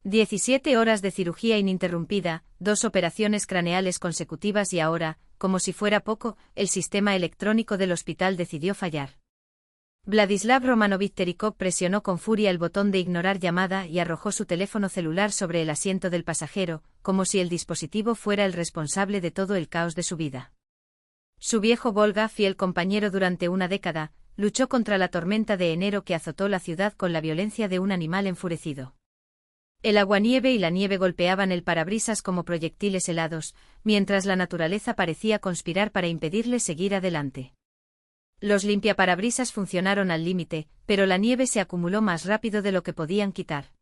17 horas de cirugía ininterrumpida, 2 operaciones craneales consecutivas y ahora, como si fuera poco, el sistema electrónico del hospital decidió fallar. Vladislav Romanovich Terikov presionó con furia el botón de ignorar llamada y arrojó su teléfono celular sobre el asiento del pasajero, como si el dispositivo fuera el responsable de todo el caos de su vida. Su viejo Volga, fiel compañero durante una década, luchó contra la tormenta de enero que azotó la ciudad con la violencia de un animal enfurecido. El aguanieve y la nieve golpeaban el parabrisas como proyectiles helados, mientras la naturaleza parecía conspirar para impedirle seguir adelante. Los limpiaparabrisas funcionaron al límite, pero la nieve se acumuló más rápido de lo que podían quitar.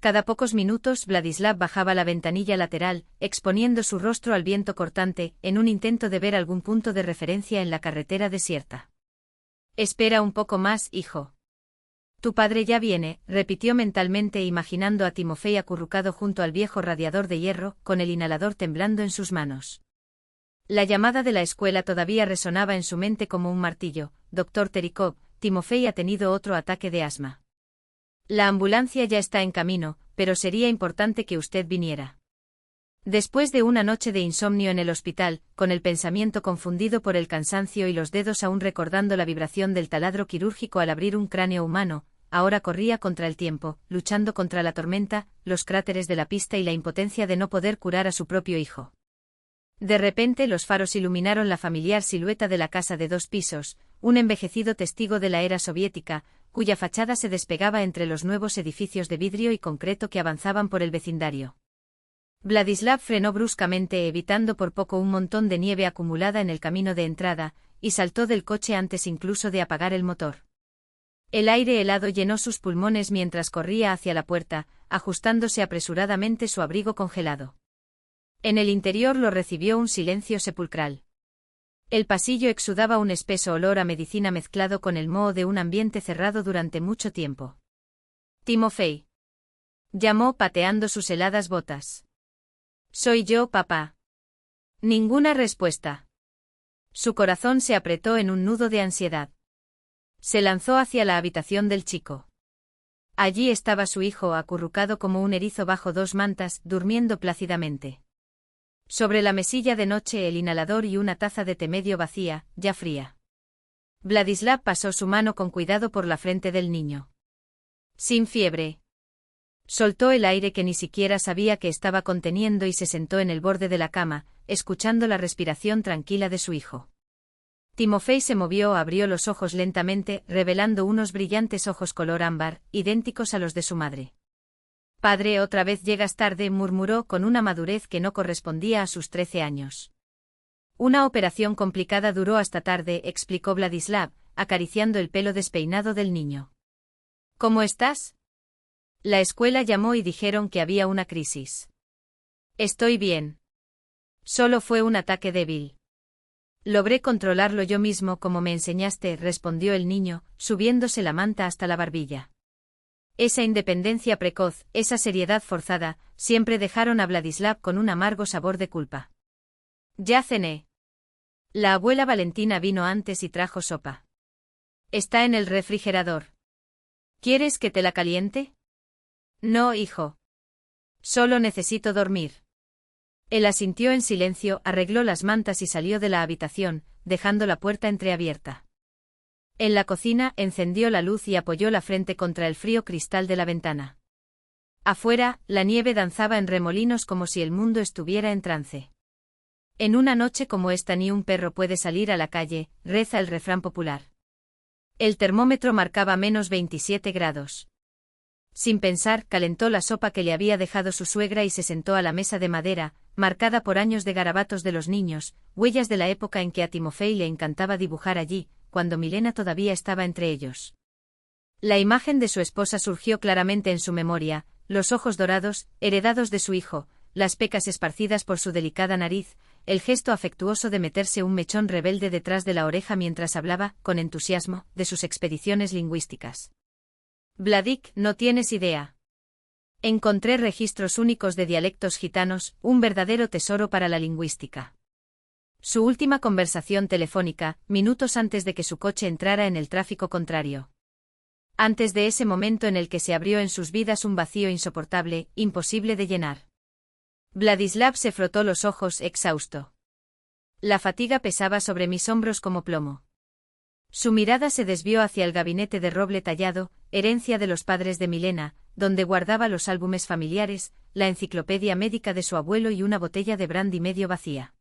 Cada pocos minutos Vladislav bajaba la ventanilla lateral, exponiendo su rostro al viento cortante, en un intento de ver algún punto de referencia en la carretera desierta. «Espera un poco más, hijo. Tu padre ya viene», repitió mentalmente imaginando a Timofey acurrucado junto al viejo radiador de hierro, con el inhalador temblando en sus manos. La llamada de la escuela todavía resonaba en su mente como un martillo. «Doctor Terikov, Timofey ha tenido otro ataque de asma. La ambulancia ya está en camino, pero sería importante que usted viniera». Después de una noche de insomnio en el hospital, con el pensamiento confundido por el cansancio y los dedos aún recordando la vibración del taladro quirúrgico al abrir un cráneo humano, ahora corría contra el tiempo, luchando contra la tormenta, los cráteres de la pista y la impotencia de no poder curar a su propio hijo. De repente los faros iluminaron la familiar silueta de la casa de 2 pisos, un envejecido testigo de la era soviética, cuya fachada se despegaba entre los nuevos edificios de vidrio y concreto que avanzaban por el vecindario. Vladislav frenó bruscamente evitando por poco un montón de nieve acumulada en el camino de entrada, y saltó del coche antes incluso de apagar el motor. El aire helado llenó sus pulmones mientras corría hacia la puerta, ajustándose apresuradamente su abrigo congelado. En el interior lo recibió un silencio sepulcral. El pasillo exudaba un espeso olor a medicina mezclado con el moho de un ambiente cerrado durante mucho tiempo. «Timofey», llamó pateando sus heladas botas. «Soy yo, papá». Ninguna respuesta. Su corazón se apretó en un nudo de ansiedad. Se lanzó hacia la habitación del chico. Allí estaba su hijo acurrucado como un erizo bajo 2 mantas, durmiendo plácidamente. Sobre la mesilla de noche el inhalador y una taza de té medio vacía, ya fría. Vladislav pasó su mano con cuidado por la frente del niño. «Sin fiebre». Soltó el aire que ni siquiera sabía que estaba conteniendo y se sentó en el borde de la cama, escuchando la respiración tranquila de su hijo. Timofey se movió, abrió los ojos lentamente, revelando unos brillantes ojos color ámbar, idénticos a los de su madre. «Padre, otra vez llegas tarde», murmuró con una madurez que no correspondía a sus 13 años. «Una operación complicada duró hasta tarde», explicó Vladislav, acariciando el pelo despeinado del niño. «¿Cómo estás?» La escuela llamó y dijeron que había una crisis. «Estoy bien. Solo fue un ataque débil. Logré controlarlo yo mismo como me enseñaste», respondió el niño, subiéndose la manta hasta la barbilla. Esa independencia precoz, esa seriedad forzada, siempre dejaron a Vladislav con un amargo sabor de culpa. «Ya cené. La abuela Valentina vino antes y trajo sopa. Está en el refrigerador. ¿Quieres que te la caliente?» «No, hijo. Solo necesito dormir». Él asintió en silencio, arregló las mantas y salió de la habitación, dejando la puerta entreabierta. En la cocina, encendió la luz y apoyó la frente contra el frío cristal de la ventana. Afuera, la nieve danzaba en remolinos como si el mundo estuviera en trance. En una noche como esta ni un perro puede salir a la calle, reza el refrán popular. El termómetro marcaba -27 grados. Sin pensar, calentó la sopa que le había dejado su suegra y se sentó a la mesa de madera, marcada por años de garabatos de los niños, huellas de la época en que a Timofey le encantaba dibujar allí, cuando Milena todavía estaba entre ellos. La imagen de su esposa surgió claramente en su memoria, los ojos dorados, heredados de su hijo, las pecas esparcidas por su delicada nariz, el gesto afectuoso de meterse un mechón rebelde detrás de la oreja mientras hablaba, con entusiasmo, de sus expediciones lingüísticas. «Vladik, no tienes idea. Encontré registros únicos de dialectos gitanos, un verdadero tesoro para la lingüística». Su última conversación telefónica, minutos antes de que su coche entrara en el tráfico contrario. Antes de ese momento en el que se abrió en sus vidas un vacío insoportable, imposible de llenar. Vladislav se frotó los ojos exhausto. La fatiga pesaba sobre mis hombros como plomo. Su mirada se desvió hacia el gabinete de roble tallado, herencia de los padres de Milena, donde guardaba los álbumes familiares, la enciclopedia médica de su abuelo y una botella de brandy medio vacía.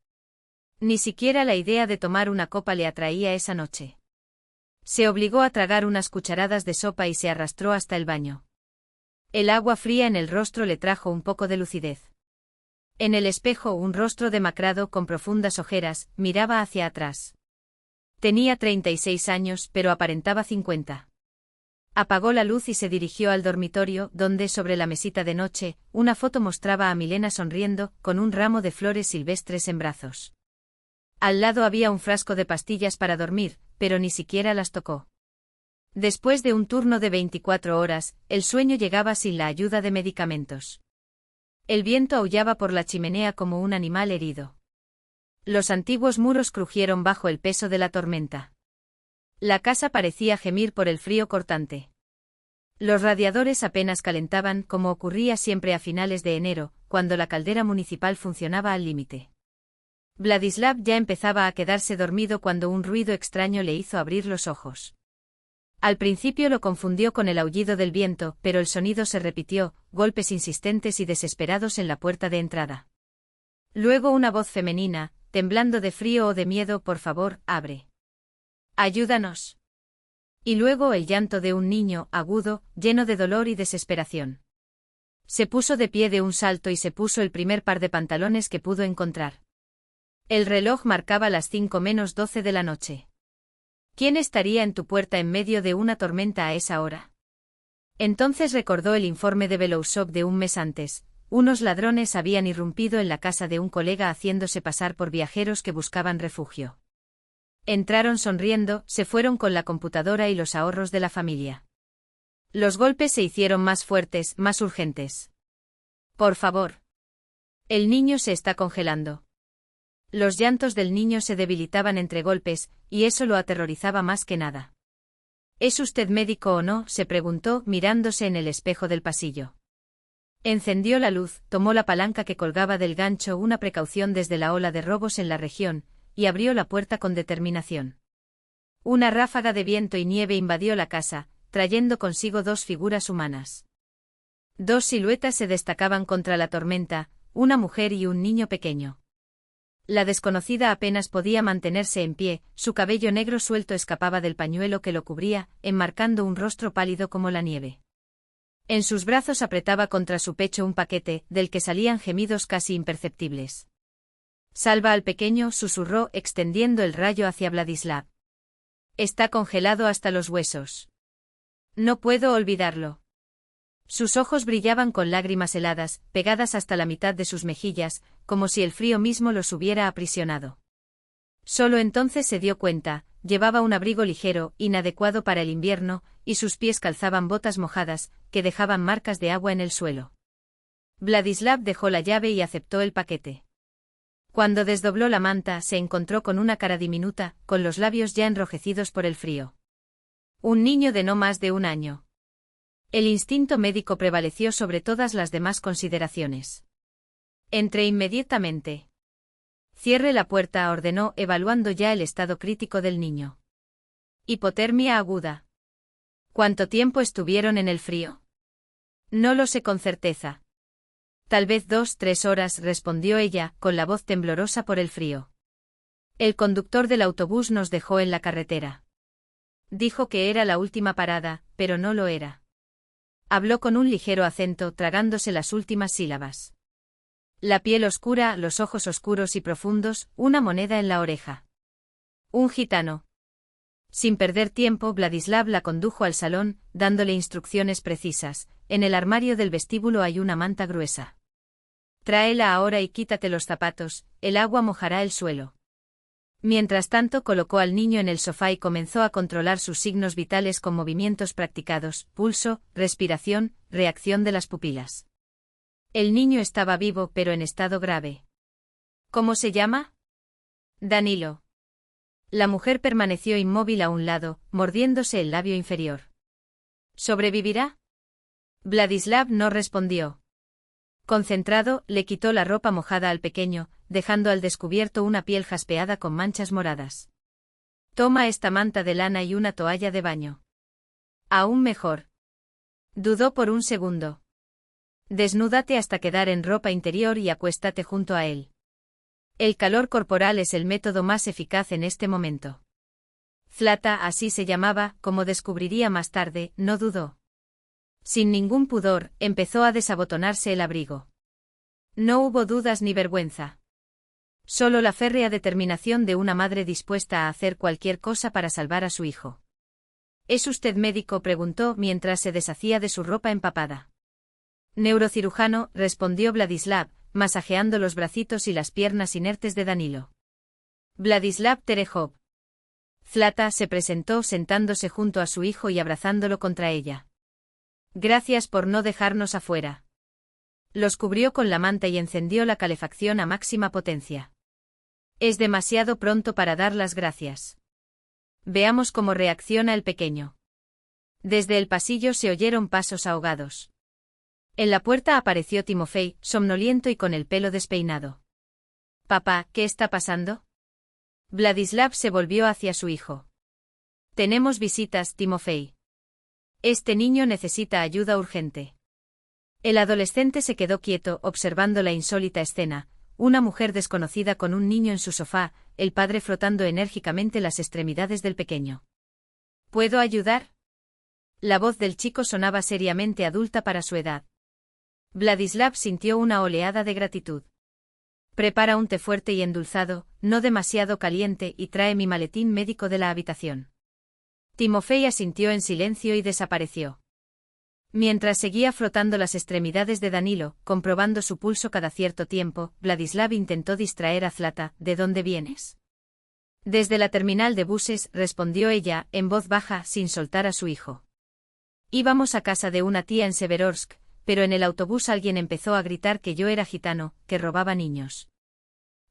Ni siquiera la idea de tomar una copa le atraía esa noche. Se obligó a tragar unas cucharadas de sopa y se arrastró hasta el baño. El agua fría en el rostro le trajo un poco de lucidez. En el espejo un rostro demacrado con profundas ojeras, miraba hacia atrás. Tenía 36 años, pero aparentaba 50. Apagó la luz y se dirigió al dormitorio, donde, sobre la mesita de noche, una foto mostraba a Milena sonriendo, con un ramo de flores silvestres en brazos. Al lado había un frasco de pastillas para dormir, pero ni siquiera las tocó. Después de un turno de 24 horas, el sueño llegaba sin la ayuda de medicamentos. El viento aullaba por la chimenea como un animal herido. Los antiguos muros crujieron bajo el peso de la tormenta. La casa parecía gemir por el frío cortante. Los radiadores apenas calentaban, como ocurría siempre a finales de enero, cuando la caldera municipal funcionaba al límite. Vladislav ya empezaba a quedarse dormido cuando un ruido extraño le hizo abrir los ojos. Al principio lo confundió con el aullido del viento, pero el sonido se repitió, golpes insistentes y desesperados en la puerta de entrada. Luego una voz femenina, temblando de frío o de miedo: «Por favor, abre. Ayúdanos». Y luego el llanto de un niño, agudo, lleno de dolor y desesperación. Se puso de pie de un salto y se puso el primer par de pantalones que pudo encontrar. El reloj marcaba las 5:12 de la noche. ¿Quién estaría en tu puerta en medio de una tormenta a esa hora? Entonces recordó el informe de Belousov de un mes antes. Unos ladrones habían irrumpido en la casa de un colega haciéndose pasar por viajeros que buscaban refugio. Entraron sonriendo, se fueron con la computadora y los ahorros de la familia. Los golpes se hicieron más fuertes, más urgentes. «Por favor. El niño se está congelando». Los llantos del niño se debilitaban entre golpes, y eso lo aterrorizaba más que nada. ¿Es usted médico o no?, se preguntó, mirándose en el espejo del pasillo. Encendió la luz, tomó la palanca que colgaba del gancho, una precaución desde la ola de robos en la región, y abrió la puerta con determinación. Una ráfaga de viento y nieve invadió la casa, trayendo consigo dos figuras humanas. Dos siluetas se destacaban contra la tormenta, una mujer y un niño pequeño. La desconocida apenas podía mantenerse en pie, su cabello negro suelto escapaba del pañuelo que lo cubría, enmarcando un rostro pálido como la nieve. En sus brazos apretaba contra su pecho un paquete, del que salían gemidos casi imperceptibles. «Salva al pequeño», susurró, extendiendo el rayo hacia Vladislav. «Está congelado hasta los huesos. No puedo olvidarlo». Sus ojos brillaban con lágrimas heladas, pegadas hasta la mitad de sus mejillas, como si el frío mismo los hubiera aprisionado. Solo entonces se dio cuenta, llevaba un abrigo ligero, inadecuado para el invierno, y sus pies calzaban botas mojadas, que dejaban marcas de agua en el suelo. Vladislav dejó la llave y aceptó el paquete. Cuando desdobló la manta, se encontró con una cara diminuta, con los labios ya enrojecidos por el frío. Un niño de no más de 1 año. El instinto médico prevaleció sobre todas las demás consideraciones. «Entre inmediatamente». «Cierre la puerta», ordenó, evaluando ya el estado crítico del niño. «Hipotermia aguda». «¿Cuánto tiempo estuvieron en el frío?» «No lo sé con certeza». «Tal vez 2-3 horas», respondió ella, con la voz temblorosa por el frío. «El conductor del autobús nos dejó en la carretera. Dijo que era la última parada, pero no lo era». Habló con un ligero acento, tragándose las últimas sílabas. La piel oscura, los ojos oscuros y profundos, una moneda en la oreja. «Un gitano». Sin perder tiempo, Vladislav la condujo al salón, dándole instrucciones precisas. «En el armario del vestíbulo hay una manta gruesa. Tráela ahora y quítate los zapatos, el agua mojará el suelo». Mientras tanto colocó al niño en el sofá y comenzó a controlar sus signos vitales con movimientos practicados: pulso, respiración, reacción de las pupilas. El niño estaba vivo, pero en estado grave. «¿Cómo se llama?» «Danilo». La mujer permaneció inmóvil a un lado, mordiéndose el labio inferior. ¿Sobrevivirá? Vladislav no respondió. Concentrado, le quitó la ropa mojada al pequeño, dejando al descubierto una piel jaspeada con manchas moradas. Toma esta manta de lana y una toalla de baño. Aún mejor. Dudó por un segundo. Desnúdate hasta quedar en ropa interior y acuéstate junto a él. El calor corporal es el método más eficaz en este momento. Zlata, así se llamaba, como descubriría más tarde, no dudó. Sin ningún pudor, empezó a desabotonarse el abrigo. No hubo dudas ni vergüenza. Solo la férrea determinación de una madre dispuesta a hacer cualquier cosa para salvar a su hijo. ¿Es usted médico?, preguntó mientras se deshacía de su ropa empapada. Neurocirujano, respondió Vladislav, masajeando los bracitos y las piernas inertes de Danilo. Vladislav Terejov. Zlata se presentó sentándose junto a su hijo y abrazándolo contra ella. Gracias por no dejarnos afuera. Los cubrió con la manta y encendió la calefacción a máxima potencia. Es demasiado pronto para dar las gracias. Veamos cómo reacciona el pequeño. Desde el pasillo se oyeron pasos ahogados. En la puerta apareció Timofey, somnoliento y con el pelo despeinado. Papá, ¿qué está pasando? Vladislav se volvió hacia su hijo. Tenemos visitas, Timofey. Este niño necesita ayuda urgente. El adolescente se quedó quieto, observando la insólita escena, una mujer desconocida con un niño en su sofá, el padre frotando enérgicamente las extremidades del pequeño. ¿Puedo ayudar? La voz del chico sonaba seriamente adulta para su edad. Vladislav sintió una oleada de gratitud. Prepara un té fuerte y endulzado, no demasiado caliente, y trae mi maletín médico de la habitación. Timofey asintió en silencio y desapareció. Mientras seguía frotando las extremidades de Danilo, comprobando su pulso cada cierto tiempo, Vladislav intentó distraer a Zlata. ¿De dónde vienes? Desde la terminal de buses, respondió ella, en voz baja, sin soltar a su hijo. Íbamos a casa de una tía en Severodsk, pero en el autobús alguien empezó a gritar que yo era gitano, que robaba niños.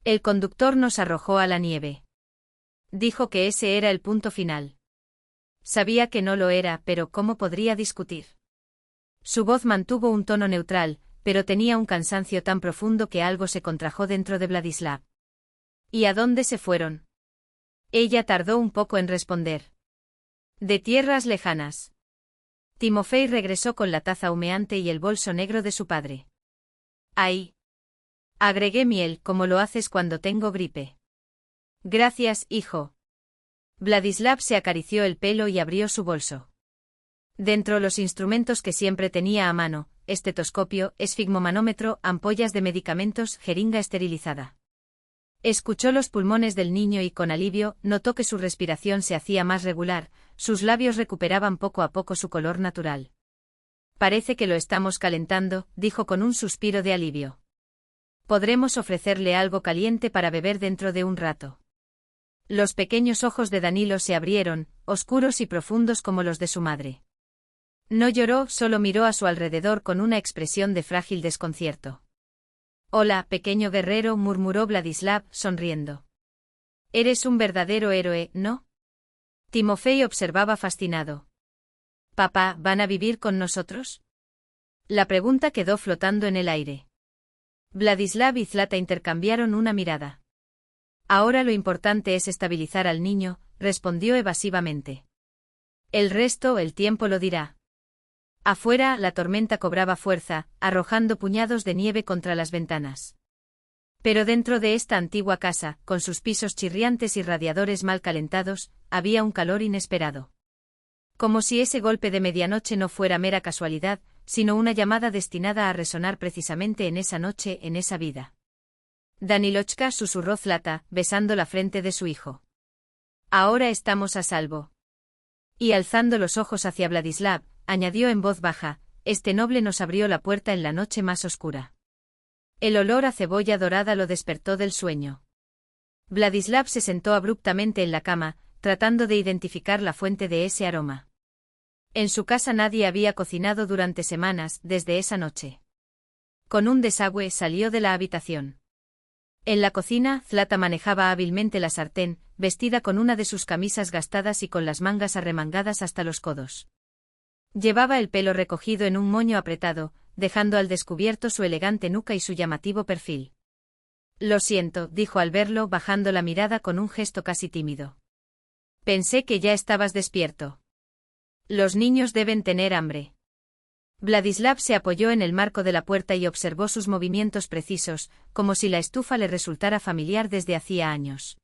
El conductor nos arrojó a la nieve. Dijo que ese era el punto final. Sabía que no lo era, pero ¿cómo podría discutir? Su voz mantuvo un tono neutral, pero tenía un cansancio tan profundo que algo se contrajo dentro de Vladislav. ¿Y a dónde se fueron? Ella tardó un poco en responder. De tierras lejanas. Timofey regresó con la taza humeante y el bolso negro de su padre. Ahí. Agregué miel, como lo haces cuando tengo gripe. Gracias, hijo. Vladislav se acarició el pelo y abrió su bolso. Dentro los instrumentos que siempre tenía a mano, estetoscopio, esfigmomanómetro, ampollas de medicamentos, jeringa esterilizada. Escuchó los pulmones del niño y con alivio notó que su respiración se hacía más regular, sus labios recuperaban poco a poco su color natural. Parece que lo estamos calentando, dijo con un suspiro de alivio. Podremos ofrecerle algo caliente para beber dentro de un rato. Los pequeños ojos de Danilo se abrieron, oscuros y profundos como los de su madre. No lloró, solo miró a su alrededor con una expresión de frágil desconcierto. Hola, pequeño guerrero, murmuró Vladislav, sonriendo. Eres un verdadero héroe, ¿no? Timofey observaba fascinado. Papá, ¿van a vivir con nosotros? La pregunta quedó flotando en el aire. Vladislav y Zlata intercambiaron una mirada. Ahora lo importante es estabilizar al niño, respondió evasivamente. El resto, el tiempo lo dirá. Afuera, la tormenta cobraba fuerza, arrojando puñados de nieve contra las ventanas. Pero dentro de esta antigua casa, con sus pisos chirriantes y radiadores mal calentados, había un calor inesperado. Como si ese golpe de medianoche no fuera mera casualidad, sino una llamada destinada a resonar precisamente en esa noche, en esa vida. Danilochka, susurró Zlata, besando la frente de su hijo. Ahora estamos a salvo. Y alzando los ojos hacia Vladislav, añadió en voz baja, este noble nos abrió la puerta en la noche más oscura. El olor a cebolla dorada lo despertó del sueño. Vladislav se sentó abruptamente en la cama, tratando de identificar la fuente de ese aroma. En su casa nadie había cocinado durante semanas, desde esa noche. Con un desagüe salió de la habitación. En la cocina, Zlata manejaba hábilmente la sartén, vestida con una de sus camisas gastadas y con las mangas arremangadas hasta los codos. Llevaba el pelo recogido en un moño apretado, dejando al descubierto su elegante nuca y su llamativo perfil. Lo siento, dijo al verlo, bajando la mirada con un gesto casi tímido. Pensé que ya estabas despierto. Los niños deben tener hambre. Vladislav se apoyó en el marco de la puerta y observó sus movimientos precisos, como si la estufa le resultara familiar desde hacía años.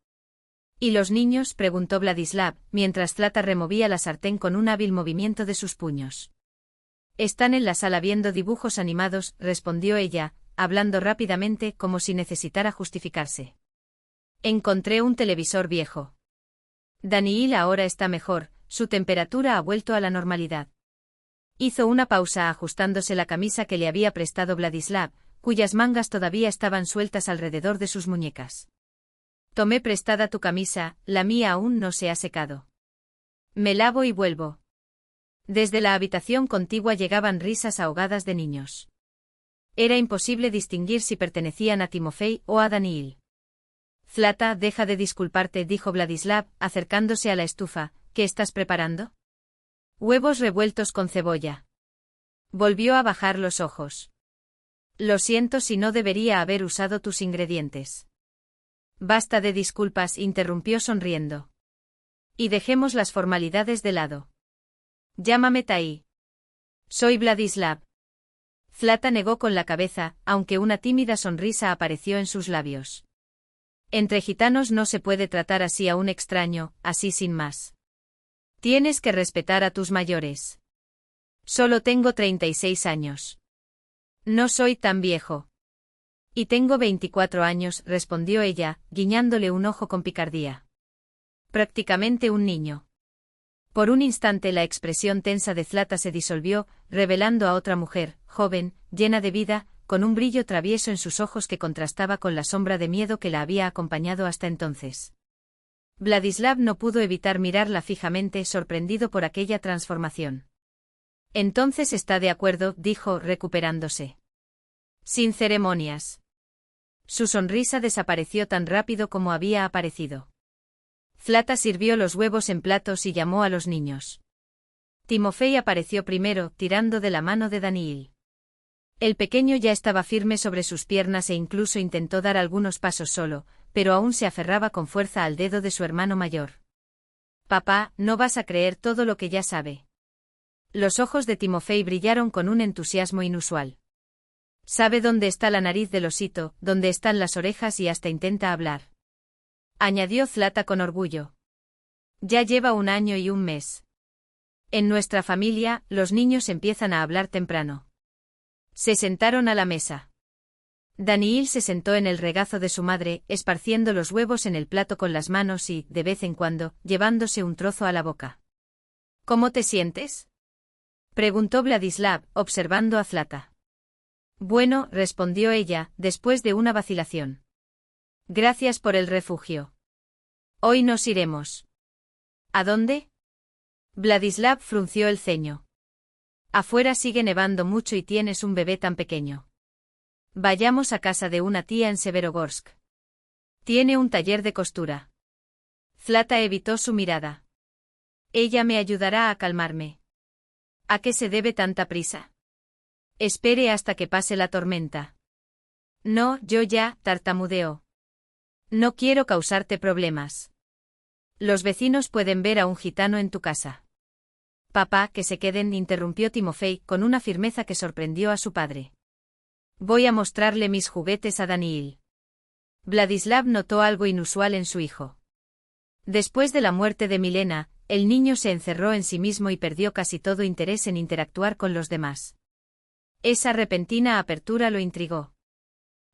¿Y los niños?, preguntó Vladislav, mientras Zlata removía la sartén con un hábil movimiento de sus puños. Están en la sala viendo dibujos animados, respondió ella, hablando rápidamente como si necesitara justificarse. Encontré un televisor viejo. Daniil ahora está mejor, su temperatura ha vuelto a la normalidad. Hizo una pausa ajustándose la camisa que le había prestado Vladislav, cuyas mangas todavía estaban sueltas alrededor de sus muñecas. Tomé prestada tu camisa, la mía aún no se ha secado. Me lavo y vuelvo. Desde la habitación contigua llegaban risas ahogadas de niños. Era imposible distinguir si pertenecían a Timofey o a Daniil. Zlata, deja de disculparte, dijo Vladislav, acercándose a la estufa. ¿Qué estás preparando? Huevos revueltos con cebolla. Volvió a bajar los ojos. Lo siento si no debería haber usado tus ingredientes. Basta de disculpas, interrumpió sonriendo. Y dejemos las formalidades de lado. Llámame Tai. Soy Vladislav. Zlata negó con la cabeza, aunque una tímida sonrisa apareció en sus labios. Entre gitanos no se puede tratar así a un extraño, así sin más. Tienes que respetar a tus mayores. Solo tengo 36 años. No soy tan viejo. Y tengo 24 años, respondió ella, guiñándole un ojo con picardía. Prácticamente un niño. Por un instante la expresión tensa de Zlata se disolvió, revelando a otra mujer, joven, llena de vida, con un brillo travieso en sus ojos que contrastaba con la sombra de miedo que la había acompañado hasta entonces. Vladislav no pudo evitar mirarla fijamente, sorprendido por aquella transformación. Entonces está de acuerdo, dijo, recuperándose. Sin ceremonias. Su sonrisa desapareció tan rápido como había aparecido. Zlata sirvió los huevos en platos y llamó a los niños. Timofey apareció primero, tirando de la mano de Daniil. El pequeño ya estaba firme sobre sus piernas e incluso intentó dar algunos pasos solo, pero aún se aferraba con fuerza al dedo de su hermano mayor. Papá, no vas a creer todo lo que ya sabe. Los ojos de Timofey brillaron con un entusiasmo inusual. Sabe dónde está la nariz del osito, dónde están las orejas y hasta intenta hablar. Añadió Zlata con orgullo. Ya lleva 1 año y 1 mes. En nuestra familia, los niños empiezan a hablar temprano. Se sentaron a la mesa. Daniil se sentó en el regazo de su madre, esparciendo los huevos en el plato con las manos y, de vez en cuando, llevándose un trozo a la boca. ¿Cómo te sientes?, preguntó Vladislav, observando a Zlata. Bueno, respondió ella, después de una vacilación. Gracias por el refugio. Hoy nos iremos. ¿A dónde? Vladislav frunció el ceño. Afuera sigue nevando mucho y tienes un bebé tan pequeño. Vayamos a casa de una tía en Severogorsk. Tiene un taller de costura. Zlata evitó su mirada. Ella me ayudará a calmarme. ¿A qué se debe tanta prisa? Espere hasta que pase la tormenta. No, yo ya, tartamudeó. No quiero causarte problemas. Los vecinos pueden ver a un gitano en tu casa. Papá, que se queden, interrumpió Timofey con una firmeza que sorprendió a su padre. Voy a mostrarle mis juguetes a Daniil. Vladislav notó algo inusual en su hijo. Después de la muerte de Milena, el niño se encerró en sí mismo y perdió casi todo interés en interactuar con los demás. Esa repentina apertura lo intrigó.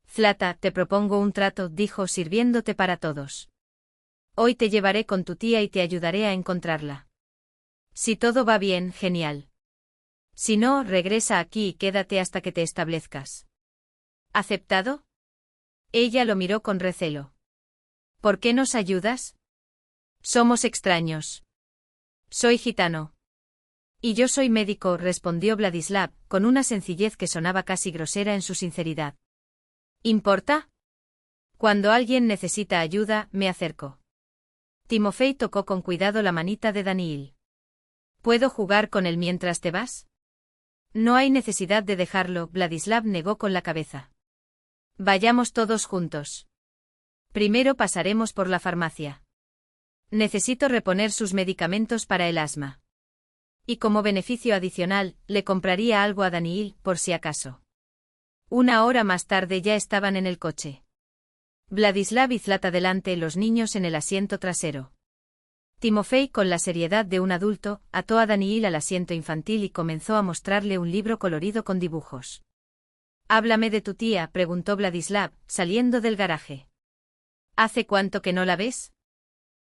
Zlata, te propongo un trato, dijo, sirviéndote para todos. Hoy te llevaré con tu tía y te ayudaré a encontrarla. Si todo va bien, genial. Si no, regresa aquí y quédate hasta que te establezcas. ¿Aceptado? Ella lo miró con recelo. ¿Por qué nos ayudas? Somos extraños. Soy gitano. Y yo soy médico, respondió Vladislav, con una sencillez que sonaba casi grosera en su sinceridad. ¿Importa? Cuando alguien necesita ayuda, me acerco. Timofey tocó con cuidado la manita de Daniil. ¿Puedo jugar con él mientras te vas? No hay necesidad de dejarlo, Vladislav negó con la cabeza. Vayamos todos juntos. Primero pasaremos por la farmacia. Necesito reponer sus medicamentos para el asma. Y como beneficio adicional, le compraría algo a Daniil, por si acaso. Una hora más tarde ya estaban en el coche. Vladislav y Zlata delante, los niños en el asiento trasero. Timofey, con la seriedad de un adulto, ató a Daniil al asiento infantil y comenzó a mostrarle un libro colorido con dibujos. «Háblame de tu tía», preguntó Vladislav, saliendo del garaje. «¿Hace cuánto que no la ves?»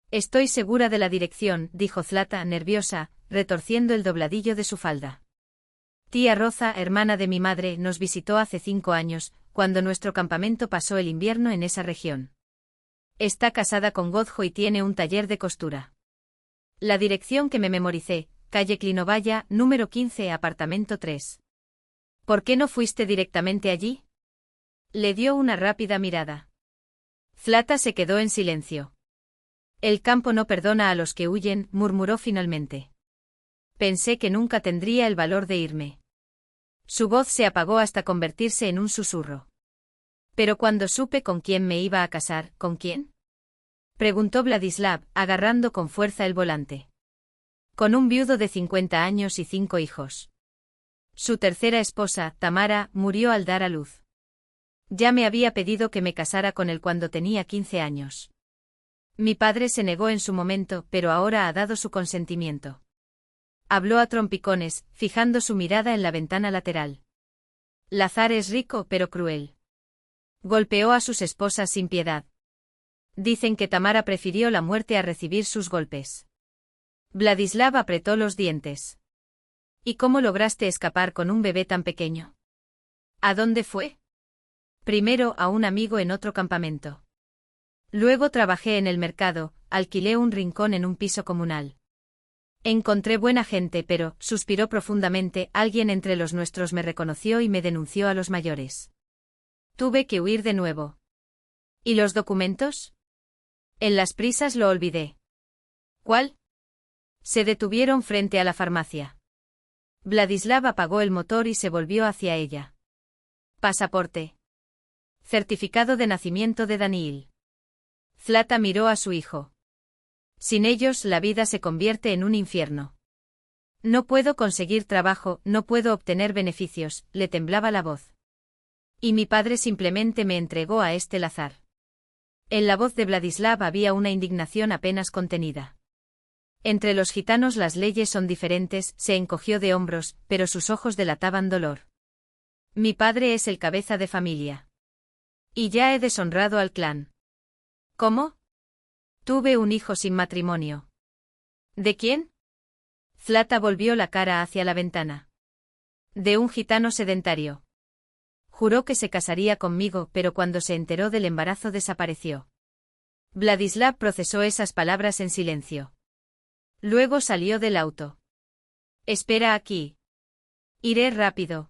«Estoy segura de la dirección», dijo Zlata, nerviosa, retorciendo el dobladillo de su falda. «Tía Roza, hermana de mi madre, nos visitó hace 5 años, cuando nuestro campamento pasó el invierno en esa región. Está casada con Gozjo y tiene un taller de costura. La dirección que me memoricé, calle Klinovaya, número 15, apartamento 3. ¿Por qué no fuiste directamente allí?» Le dio una rápida mirada. Zlata se quedó en silencio. «El campo no perdona a los que huyen», murmuró finalmente. «Pensé que nunca tendría el valor de irme». Su voz se apagó hasta convertirse en un susurro. «Pero cuando supe con quién me iba a casar, ¿con quién?», preguntó Vladislav, agarrando con fuerza el volante. «Con un viudo de 50 años y 5 hijos. Su tercera esposa, Tamara, murió al dar a luz. Ya me había pedido que me casara con él cuando tenía 15 años. Mi padre se negó en su momento, pero ahora ha dado su consentimiento». Habló a trompicones, fijando su mirada en la ventana lateral. «Lazar es rico, pero cruel. Golpeó a sus esposas sin piedad. Dicen que Tamara prefirió la muerte a recibir sus golpes». Vladislav apretó los dientes. «¿Y cómo lograste escapar con un bebé tan pequeño? ¿A dónde fue?» «Primero a un amigo en otro campamento. Luego trabajé en el mercado, alquilé un rincón en un piso comunal. Encontré buena gente, pero», suspiró profundamente, «alguien entre los nuestros me reconoció y me denunció a los mayores. Tuve que huir de nuevo». «¿Y los documentos?» «En las prisas lo olvidé». «¿Cuál?» Se detuvieron frente a la farmacia. Vladislav apagó el motor y se volvió hacia ella. «Pasaporte. Certificado de nacimiento de Daniil». Zlata miró a su hijo. «Sin ellos la vida se convierte en un infierno. No puedo conseguir trabajo, no puedo obtener beneficios», le temblaba la voz. «Y mi padre simplemente me entregó a este Lazar». En la voz de Vladislav había una indignación apenas contenida. «Entre los gitanos las leyes son diferentes», se encogió de hombros, pero sus ojos delataban dolor. «Mi padre es el cabeza de familia. Y ya he deshonrado al clan». «¿Cómo?» «Tuve un hijo sin matrimonio». «¿De quién?» Zlata volvió la cara hacia la ventana. «De un gitano sedentario. Juró que se casaría conmigo, pero cuando se enteró del embarazo desapareció». Vladislav procesó esas palabras en silencio. Luego salió del auto. «Espera aquí. Iré rápido».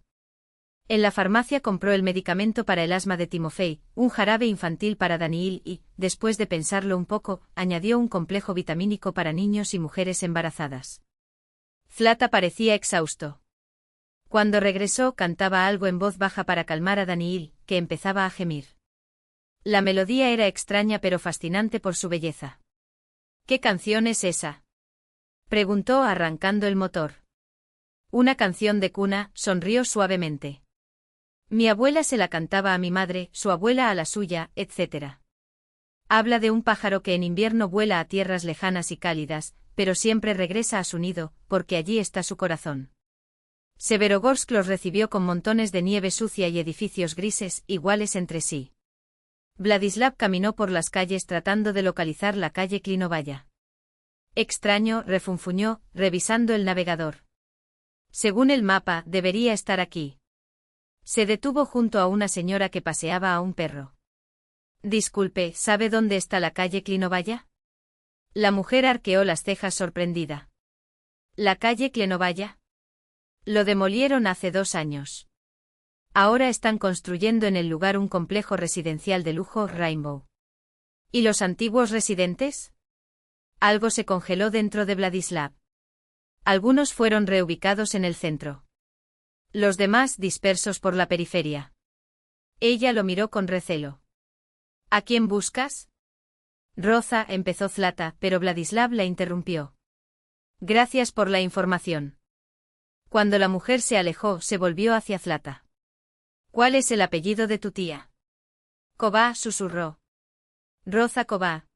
En la farmacia compró el medicamento para el asma de Timofey, un jarabe infantil para Daniil y, después de pensarlo un poco, añadió un complejo vitamínico para niños y mujeres embarazadas. Zlata parecía exhausto. Cuando regresó cantaba algo en voz baja para calmar a Daniil, que empezaba a gemir. La melodía era extraña pero fascinante por su belleza. «¿Qué canción es esa?», preguntó arrancando el motor. «Una canción de cuna», sonrió suavemente. «Mi abuela se la cantaba a mi madre, su abuela a la suya, etc. Habla de un pájaro que en invierno vuela a tierras lejanas y cálidas, pero siempre regresa a su nido, porque allí está su corazón». Severogorsk los recibió con montones de nieve sucia y edificios grises, iguales entre sí. Vladislav caminó por las calles tratando de localizar la calle Klinovaya. «Extraño», refunfuñó, revisando el navegador. «Según el mapa, debería estar aquí». Se detuvo junto a una señora que paseaba a un perro. «Disculpe, ¿sabe dónde está la calle Klinovaya?». La mujer arqueó las cejas sorprendida. «¿La calle Klinovaya? Lo demolieron hace 2 años. Ahora están construyendo en el lugar un complejo residencial de lujo, Rainbow». «¿Y los antiguos residentes?». Algo se congeló dentro de Vladislav. Algunos fueron reubicados en el centro. Los demás dispersos por la periferia. Ella lo miró con recelo. ¿A quién buscas? Roza, empezó Zlata, pero Vladislav la interrumpió. Gracias por la información. Cuando la mujer se alejó, se volvió hacia Zlata. ¿Cuál es el apellido de tu tía? Ková, susurró. Roza Ková.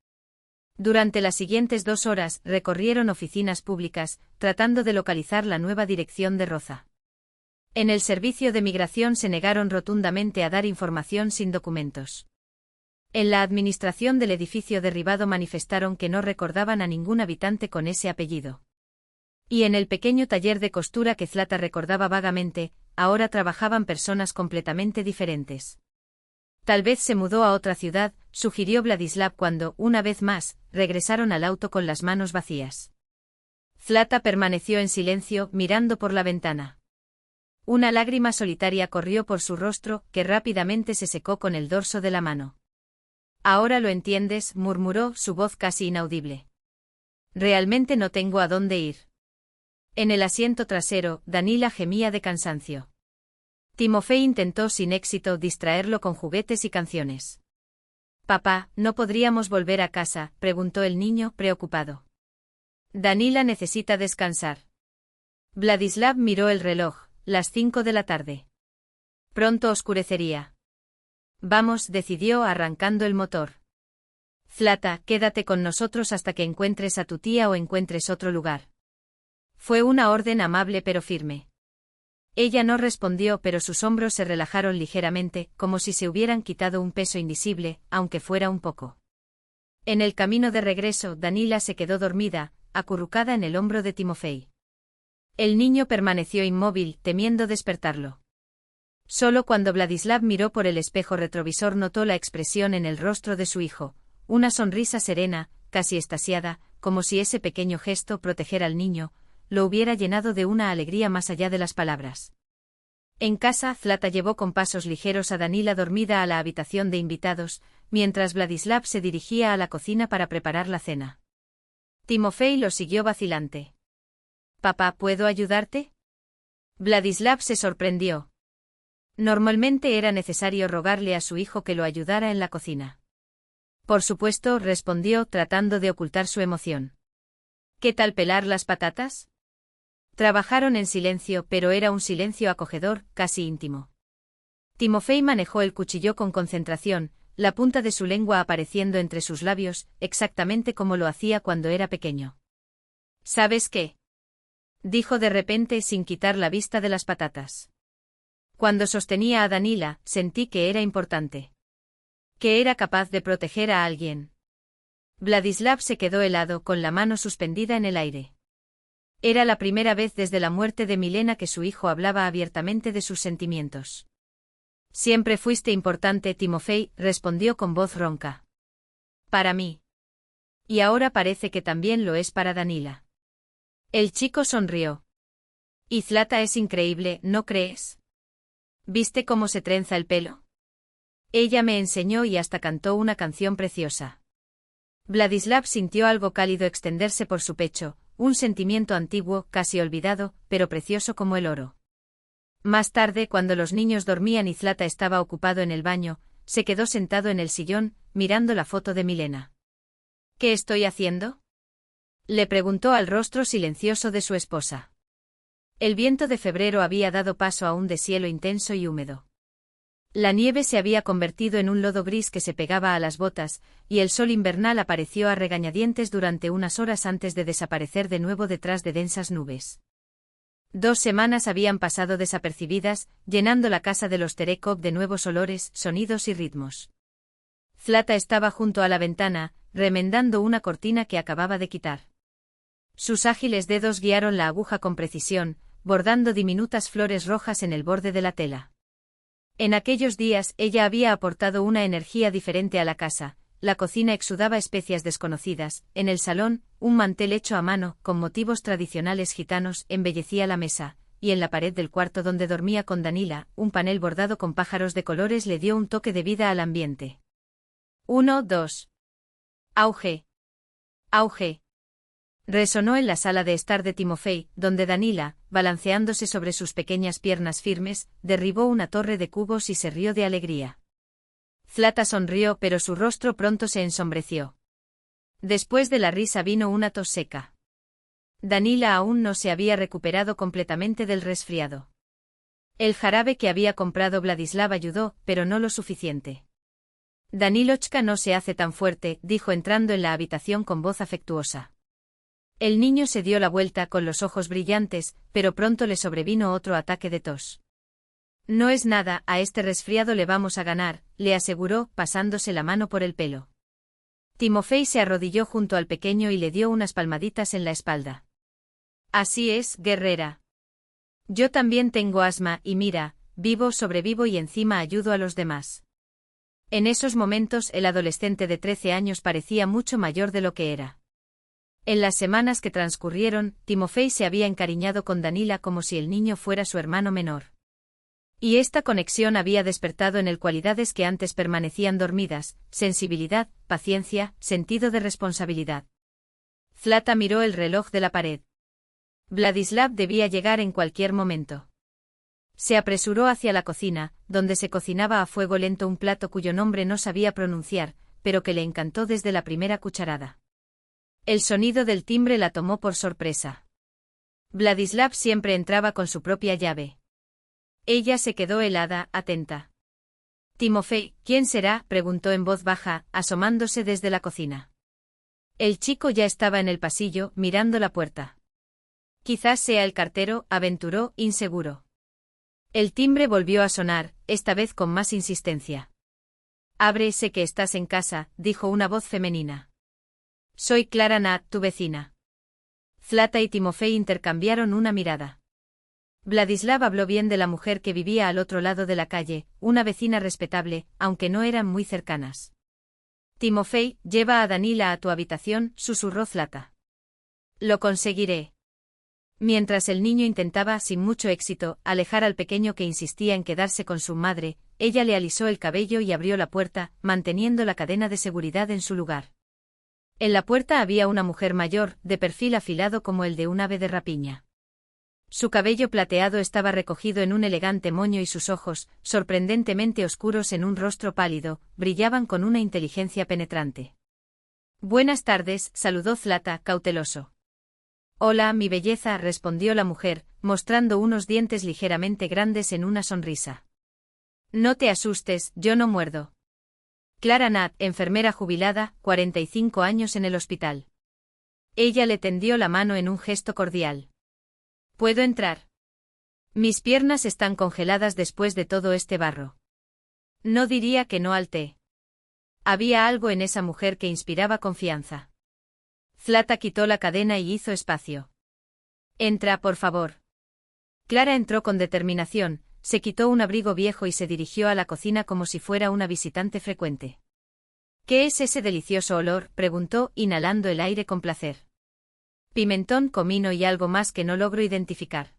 Durante las siguientes 2 horas, recorrieron oficinas públicas, tratando de localizar la nueva dirección de Roza. En el servicio de migración se negaron rotundamente a dar información sin documentos. En la administración del edificio derribado manifestaron que no recordaban a ningún habitante con ese apellido. Y en el pequeño taller de costura que Zlata recordaba vagamente, ahora trabajaban personas completamente diferentes. Tal vez se mudó a otra ciudad, sugirió Vladislav cuando, una vez más, regresaron al auto con las manos vacías. Zlata permaneció en silencio, mirando por la ventana. Una lágrima solitaria corrió por su rostro, que rápidamente se secó con el dorso de la mano. Ahora lo entiendes, murmuró, su voz casi inaudible. Realmente no tengo a dónde ir. En el asiento trasero, Danila gemía de cansancio. Timofei intentó sin éxito distraerlo con juguetes y canciones. Papá, ¿no podríamos volver a casa?, preguntó el niño, preocupado. Danila necesita descansar. Vladislav miró el reloj, las 5 de la tarde. Pronto oscurecería. Vamos, decidió arrancando el motor. Zlata, quédate con nosotros hasta que encuentres a tu tía o encuentres otro lugar. Fue una orden amable pero firme. Ella no respondió, pero sus hombros se relajaron ligeramente, como si se hubieran quitado un peso invisible, aunque fuera un poco. En el camino de regreso, Danila se quedó dormida, acurrucada en el hombro de Timofei. El niño permaneció inmóvil, temiendo despertarlo. Solo cuando Vladislav miró por el espejo retrovisor notó la expresión en el rostro de su hijo, una sonrisa serena, casi extasiada, como si ese pequeño gesto, proteger al niño, lo hubiera llenado de una alegría más allá de las palabras. En casa, Zlata llevó con pasos ligeros a Danila dormida a la habitación de invitados, mientras Vladislav se dirigía a la cocina para preparar la cena. Timofei lo siguió vacilante. «Papá, ¿puedo ayudarte?» Vladislav se sorprendió. Normalmente era necesario rogarle a su hijo que lo ayudara en la cocina. Por supuesto, respondió, tratando de ocultar su emoción. «¿Qué tal pelar las patatas?» Trabajaron en silencio, pero era un silencio acogedor, casi íntimo. Timofei manejó el cuchillo con concentración, la punta de su lengua apareciendo entre sus labios, exactamente como lo hacía cuando era pequeño. «¿Sabes qué?», dijo de repente sin quitar la vista de las patatas. Cuando sostenía a Danila, sentí que era importante. Que era capaz de proteger a alguien. Vladislav se quedó helado, con la mano suspendida en el aire. Era la primera vez desde la muerte de Milena que su hijo hablaba abiertamente de sus sentimientos. «Siempre fuiste importante, Timofei», respondió con voz ronca. «Para mí. Y ahora parece que también lo es para Danila». El chico sonrió. «Y Zlata es increíble, ¿no crees? ¿Viste cómo se trenza el pelo? Ella me enseñó y hasta cantó una canción preciosa». Vladislav sintió algo cálido extenderse por su pecho, un sentimiento antiguo, casi olvidado, pero precioso como el oro. Más tarde, cuando los niños dormían y Zlata estaba ocupado en el baño, se quedó sentado en el sillón, mirando la foto de Milena. «¿Qué estoy haciendo?», le preguntó al rostro silencioso de su esposa. El viento de febrero había dado paso a un deshielo intenso y húmedo. La nieve se había convertido en un lodo gris que se pegaba a las botas, y el sol invernal apareció a regañadientes durante unas horas antes de desaparecer de nuevo detrás de densas nubes. 2 semanas habían pasado desapercibidas, llenando la casa de los Terekov de nuevos olores, sonidos y ritmos. Zlata estaba junto a la ventana, remendando una cortina que acababa de quitar. Sus ágiles dedos guiaron la aguja con precisión, bordando diminutas flores rojas en el borde de la tela. En aquellos días ella había aportado una energía diferente a la casa. La cocina exudaba especias desconocidas, en el salón, un mantel hecho a mano, con motivos tradicionales gitanos, embellecía la mesa, y en la pared del cuarto donde dormía con Danila, un panel bordado con pájaros de colores le dio un toque de vida al ambiente. 1, 2. Auge. Auge. Resonó en la sala de estar de Timofey, donde Danila, balanceándose sobre sus pequeñas piernas firmes, derribó una torre de cubos y se rió de alegría. Zlata sonrió, pero su rostro pronto se ensombreció. Después de la risa vino una tos seca. Danila aún no se había recuperado completamente del resfriado. El jarabe que había comprado Vladislav ayudó, pero no lo suficiente. Danilochka no se hace tan fuerte, dijo entrando en la habitación con voz afectuosa. El niño se dio la vuelta con los ojos brillantes, pero pronto le sobrevino otro ataque de tos. No es nada, a este resfriado le vamos a ganar, le aseguró, pasándose la mano por el pelo. Timofey se arrodilló junto al pequeño y le dio unas palmaditas en la espalda. Así es, guerrera. Yo también tengo asma y mira, vivo, sobrevivo y encima ayudo a los demás. En esos momentos el adolescente de 13 años parecía mucho mayor de lo que era. En las semanas que transcurrieron, Timofey se había encariñado con Danila como si el niño fuera su hermano menor. Y esta conexión había despertado en él cualidades que antes permanecían dormidas: sensibilidad, paciencia, sentido de responsabilidad. Zlata miró el reloj de la pared. Vladislav debía llegar en cualquier momento. Se apresuró hacia la cocina, donde se cocinaba a fuego lento un plato cuyo nombre no sabía pronunciar, pero que le encantó desde la primera cucharada. El sonido del timbre la tomó por sorpresa. Vladislav siempre entraba con su propia llave. Ella se quedó helada, atenta. Timofey, ¿quién será?, preguntó en voz baja, asomándose desde la cocina. El chico ya estaba en el pasillo, mirando la puerta. Quizás sea el cartero, aventuró, inseguro. El timbre volvió a sonar, esta vez con más insistencia. Abre, sé que estás en casa, dijo una voz femenina. Soy Clara Nat, tu vecina. Zlata y Timofey intercambiaron una mirada. Vladislav habló bien de la mujer que vivía al otro lado de la calle, una vecina respetable, aunque no eran muy cercanas. Timofey, lleva a Danila a tu habitación, susurró Zlata. Lo conseguiré. Mientras el niño intentaba, sin mucho éxito, alejar al pequeño que insistía en quedarse con su madre, ella le alisó el cabello y abrió la puerta, manteniendo la cadena de seguridad en su lugar. En la puerta había una mujer mayor, de perfil afilado como el de un ave de rapiña. Su cabello plateado estaba recogido en un elegante moño y sus ojos, sorprendentemente oscuros en un rostro pálido, brillaban con una inteligencia penetrante. Buenas tardes, saludó Zlata, cauteloso. Hola, mi belleza, respondió la mujer, mostrando unos dientes ligeramente grandes en una sonrisa. No te asustes, yo no muerdo. Clara Nat, enfermera jubilada, 45 años en el hospital. Ella le tendió la mano en un gesto cordial. ¿Puedo entrar? Mis piernas están congeladas después de todo este barro. No diría que no al té. Había algo en esa mujer que inspiraba confianza. Zlata quitó la cadena y hizo espacio. Entra, por favor. Clara entró con determinación, se quitó un abrigo viejo y se dirigió a la cocina como si fuera una visitante frecuente. ¿Qué es ese delicioso olor?, preguntó, inhalando el aire con placer. Pimentón, comino y algo más que no logro identificar.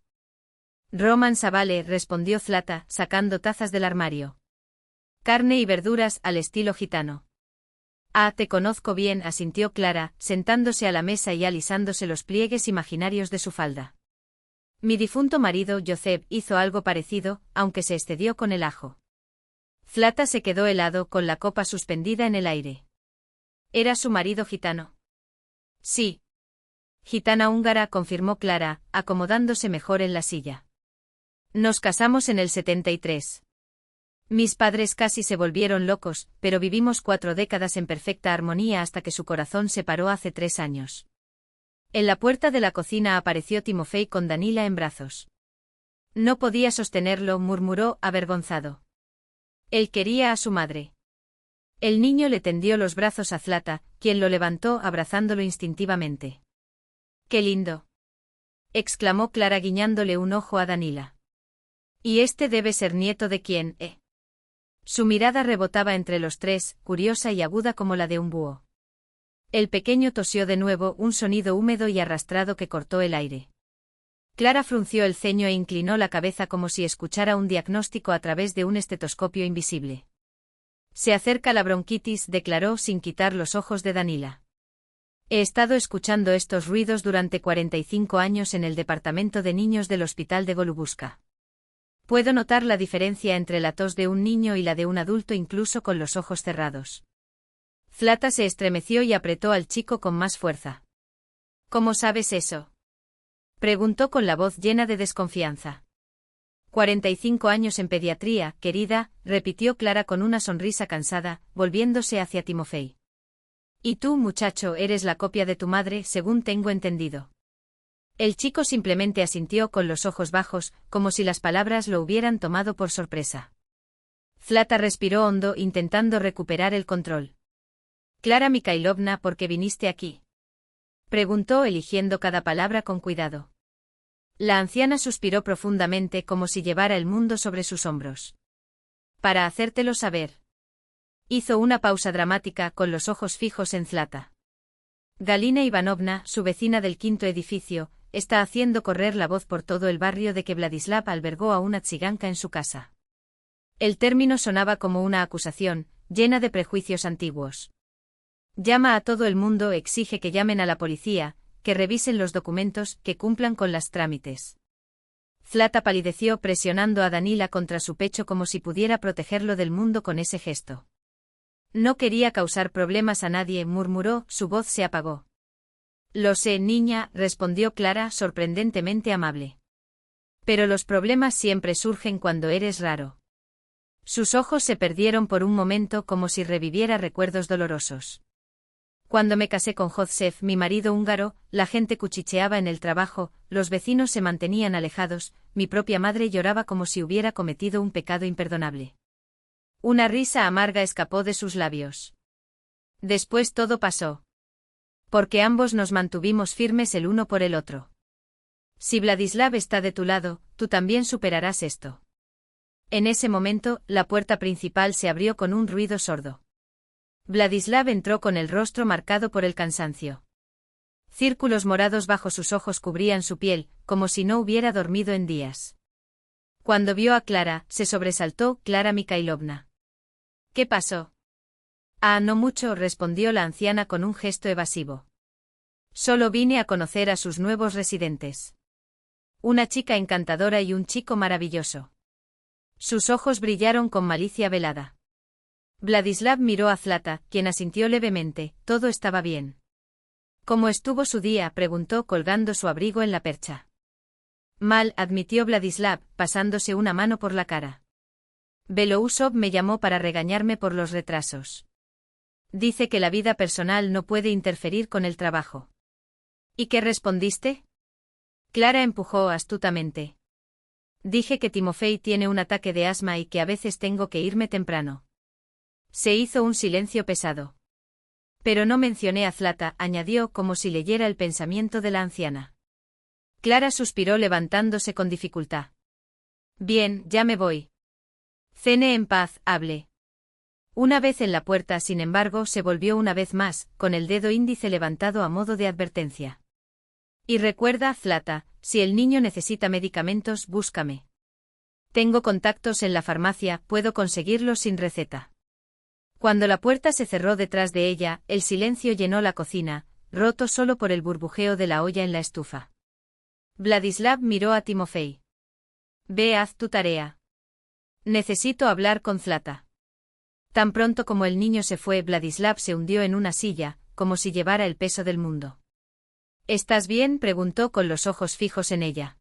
Roman Savale, respondió Zlata, sacando tazas del armario. Carne y verduras al estilo gitano. Ah, te conozco bien, asintió Clara, sentándose a la mesa y alisándose los pliegues imaginarios de su falda. Mi difunto marido, Josep, hizo algo parecido, aunque se excedió con el ajo. Zlata se quedó helado con la copa suspendida en el aire. ¿Era su marido gitano? Sí. Gitana húngara, confirmó Clara, acomodándose mejor en la silla. Nos casamos en el 73. Mis padres casi se volvieron locos, pero vivimos 4 décadas en perfecta armonía hasta que su corazón se paró hace 3 años. En la puerta de la cocina apareció Timofey con Danila en brazos. No podía sostenerlo, murmuró, avergonzado. Él quería a su madre. El niño le tendió los brazos a Zlata, quien lo levantó abrazándolo instintivamente. ¡Qué lindo!, exclamó Clara guiñándole un ojo a Danila. ¿Y este debe ser nieto de quién, Su mirada rebotaba entre los tres, curiosa y aguda como la de un búho. El pequeño tosió de nuevo, un sonido húmedo y arrastrado que cortó el aire. Clara frunció el ceño e inclinó la cabeza como si escuchara un diagnóstico a través de un estetoscopio invisible. Se acerca la bronquitis, declaró sin quitar los ojos de Danila. He estado escuchando estos ruidos durante 45 años en el departamento de niños del hospital de Golubuska. Puedo notar la diferencia entre la tos de un niño y la de un adulto incluso con los ojos cerrados. Zlata se estremeció y apretó al chico con más fuerza. ¿Cómo sabes eso?, preguntó con la voz llena de desconfianza. 45 años en pediatría, querida, repitió Clara con una sonrisa cansada, volviéndose hacia Timofey. Y tú, muchacho, eres la copia de tu madre, según tengo entendido. El chico simplemente asintió con los ojos bajos, como si las palabras lo hubieran tomado por sorpresa. Zlata respiró hondo intentando recuperar el control. Clara Mikhailovna, ¿por qué viniste aquí?, preguntó eligiendo cada palabra con cuidado. La anciana suspiró profundamente como si llevara el mundo sobre sus hombros. Para hacértelo saber. Hizo una pausa dramática con los ojos fijos en Zlata. Galina Ivanovna, su vecina del quinto edificio, está haciendo correr la voz por todo el barrio de que Vladislav albergó a una tziganka en su casa. El término sonaba como una acusación, llena de prejuicios antiguos. Llama a todo el mundo, exige que llamen a la policía, que revisen los documentos, que cumplan con los trámites. Zlata palideció presionando a Danila contra su pecho como si pudiera protegerlo del mundo con ese gesto. No quería causar problemas a nadie, murmuró, su voz se apagó. Lo sé, niña, respondió Clara, sorprendentemente amable. Pero los problemas siempre surgen cuando eres raro. Sus ojos se perdieron por un momento como si reviviera recuerdos dolorosos. Cuando me casé con Josef, mi marido húngaro, la gente cuchicheaba en el trabajo, los vecinos se mantenían alejados, mi propia madre lloraba como si hubiera cometido un pecado imperdonable. Una risa amarga escapó de sus labios. Después todo pasó. Porque ambos nos mantuvimos firmes el uno por el otro. Si Vladislav está de tu lado, tú también superarás esto. En ese momento, la puerta principal se abrió con un ruido sordo. Vladislav entró con el rostro marcado por el cansancio. Círculos morados bajo sus ojos cubrían su piel, como si no hubiera dormido en días. Cuando vio a Clara, se sobresaltó. Clara Mikhailovna. ¿Qué pasó? Ah, no mucho, respondió la anciana con un gesto evasivo. Solo vine a conocer a sus nuevos residentes. Una chica encantadora y un chico maravilloso. Sus ojos brillaron con malicia velada. Vladislav miró a Zlata, quien asintió levemente, todo estaba bien. ¿Cómo estuvo su día?, preguntó colgando su abrigo en la percha. Mal, admitió Vladislav, pasándose una mano por la cara. Belousov me llamó para regañarme por los retrasos. Dice que la vida personal no puede interferir con el trabajo. ¿Y qué respondiste? Clara empujó astutamente. Dije que Timofey tiene un ataque de asma y que a veces tengo que irme temprano. Se hizo un silencio pesado. Pero no mencioné a Zlata, añadió como si leyera el pensamiento de la anciana. Clara suspiró levantándose con dificultad. Bien, ya me voy. Cene en paz, hable. Una vez en la puerta, sin embargo, se volvió una vez más, con el dedo índice levantado a modo de advertencia. Y recuerda, Zlata, si el niño necesita medicamentos, búscame. Tengo contactos en la farmacia, puedo conseguirlos sin receta. Cuando la puerta se cerró detrás de ella, el silencio llenó la cocina, roto solo por el burbujeo de la olla en la estufa. Vladislav miró a Timofey. Ve, haz tu tarea. Necesito hablar con Zlata. Tan pronto como el niño se fue, Vladislav se hundió en una silla, como si llevara el peso del mundo. ¿Estás bien?, preguntó con los ojos fijos en ella.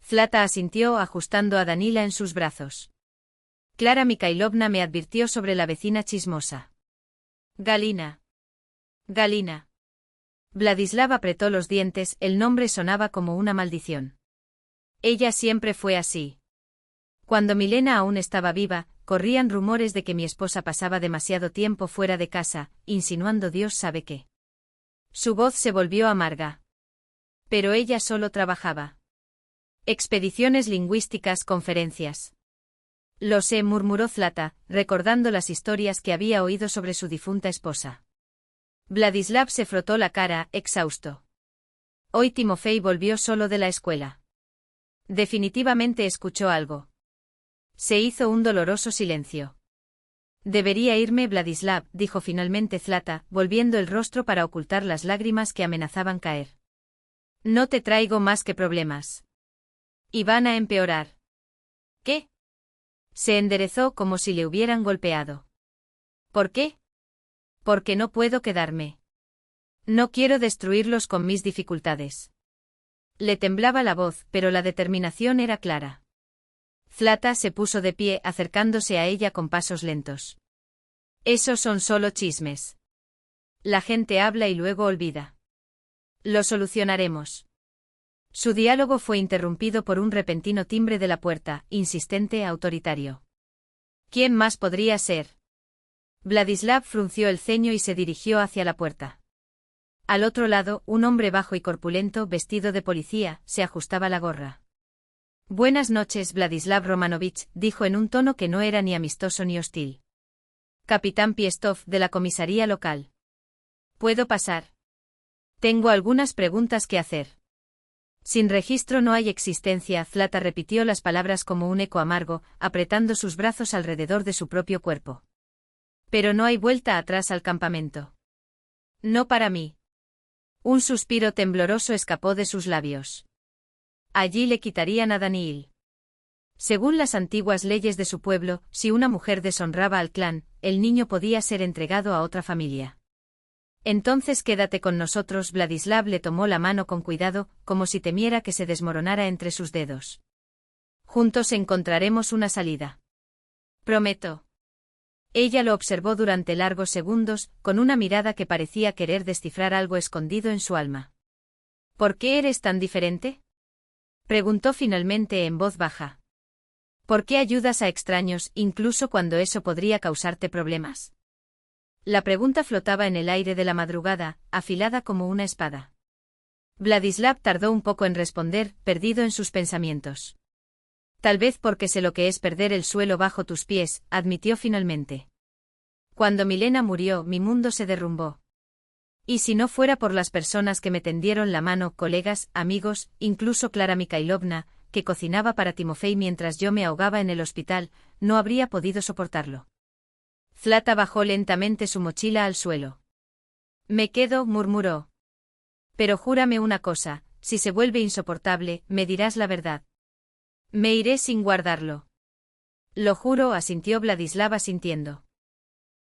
Zlata asintió, ajustando a Danila en sus brazos. Clara Mikhailovna me advirtió sobre la vecina chismosa. Galina. Galina. Vladislav apretó los dientes, el nombre sonaba como una maldición. Ella siempre fue así. Cuando Milena aún estaba viva, corrían rumores de que mi esposa pasaba demasiado tiempo fuera de casa, insinuando Dios sabe qué. Su voz se volvió amarga. Pero ella solo trabajaba. Expediciones lingüísticas, conferencias. Lo sé, murmuró Zlata, recordando las historias que había oído sobre su difunta esposa. Vladislav se frotó la cara, exhausto. Hoy Timofey volvió solo de la escuela. Definitivamente escuchó algo. Se hizo un doloroso silencio. Debería irme, Vladislav, dijo finalmente Zlata, volviendo el rostro para ocultar las lágrimas que amenazaban caer. No te traigo más que problemas. Y van a empeorar. ¿Qué? Se enderezó como si le hubieran golpeado. ¿Por qué? Porque no puedo quedarme. No quiero destruirlos con mis dificultades. Le temblaba la voz, pero la determinación era clara. Zlata se puso de pie, acercándose a ella con pasos lentos. Esos son solo chismes. La gente habla y luego olvida. Lo solucionaremos. Su diálogo fue interrumpido por un repentino timbre de la puerta, insistente, autoritario. ¿Quién más podría ser? Vladislav frunció el ceño y se dirigió hacia la puerta. Al otro lado, un hombre bajo y corpulento, vestido de policía, se ajustaba la gorra. Buenas noches, Vladislav Romanovich, dijo en un tono que no era ni amistoso ni hostil. Capitán Piestov, de la comisaría local. ¿Puedo pasar? Tengo algunas preguntas que hacer. Sin registro no hay existencia, Zlata repitió las palabras como un eco amargo, apretando sus brazos alrededor de su propio cuerpo. Pero no hay vuelta atrás al campamento. No para mí. Un suspiro tembloroso escapó de sus labios. Allí le quitarían a Daniil. Según las antiguas leyes de su pueblo, si una mujer deshonraba al clan, el niño podía ser entregado a otra familia. Entonces quédate con nosotros. Vladislav le tomó la mano con cuidado, como si temiera que se desmoronara entre sus dedos. Juntos encontraremos una salida. Prometo. Ella lo observó durante largos segundos, con una mirada que parecía querer descifrar algo escondido en su alma. ¿Por qué eres tan diferente? Preguntó finalmente en voz baja. ¿Por qué ayudas a extraños, incluso cuando eso podría causarte problemas? La pregunta flotaba en el aire de la madrugada, afilada como una espada. Vladislav tardó un poco en responder, perdido en sus pensamientos. Tal vez porque sé lo que es perder el suelo bajo tus pies, admitió finalmente. Cuando Milena murió, mi mundo se derrumbó. Y si no fuera por las personas que me tendieron la mano, colegas, amigos, incluso Clara Mikhailovna, que cocinaba para Timofey mientras yo me ahogaba en el hospital, no habría podido soportarlo. Zlata bajó lentamente su mochila al suelo. Me quedo, murmuró. Pero júrame una cosa, si se vuelve insoportable, me dirás la verdad. Me iré sin guardarlo. Lo juro, asintió Vladislav asintiendo.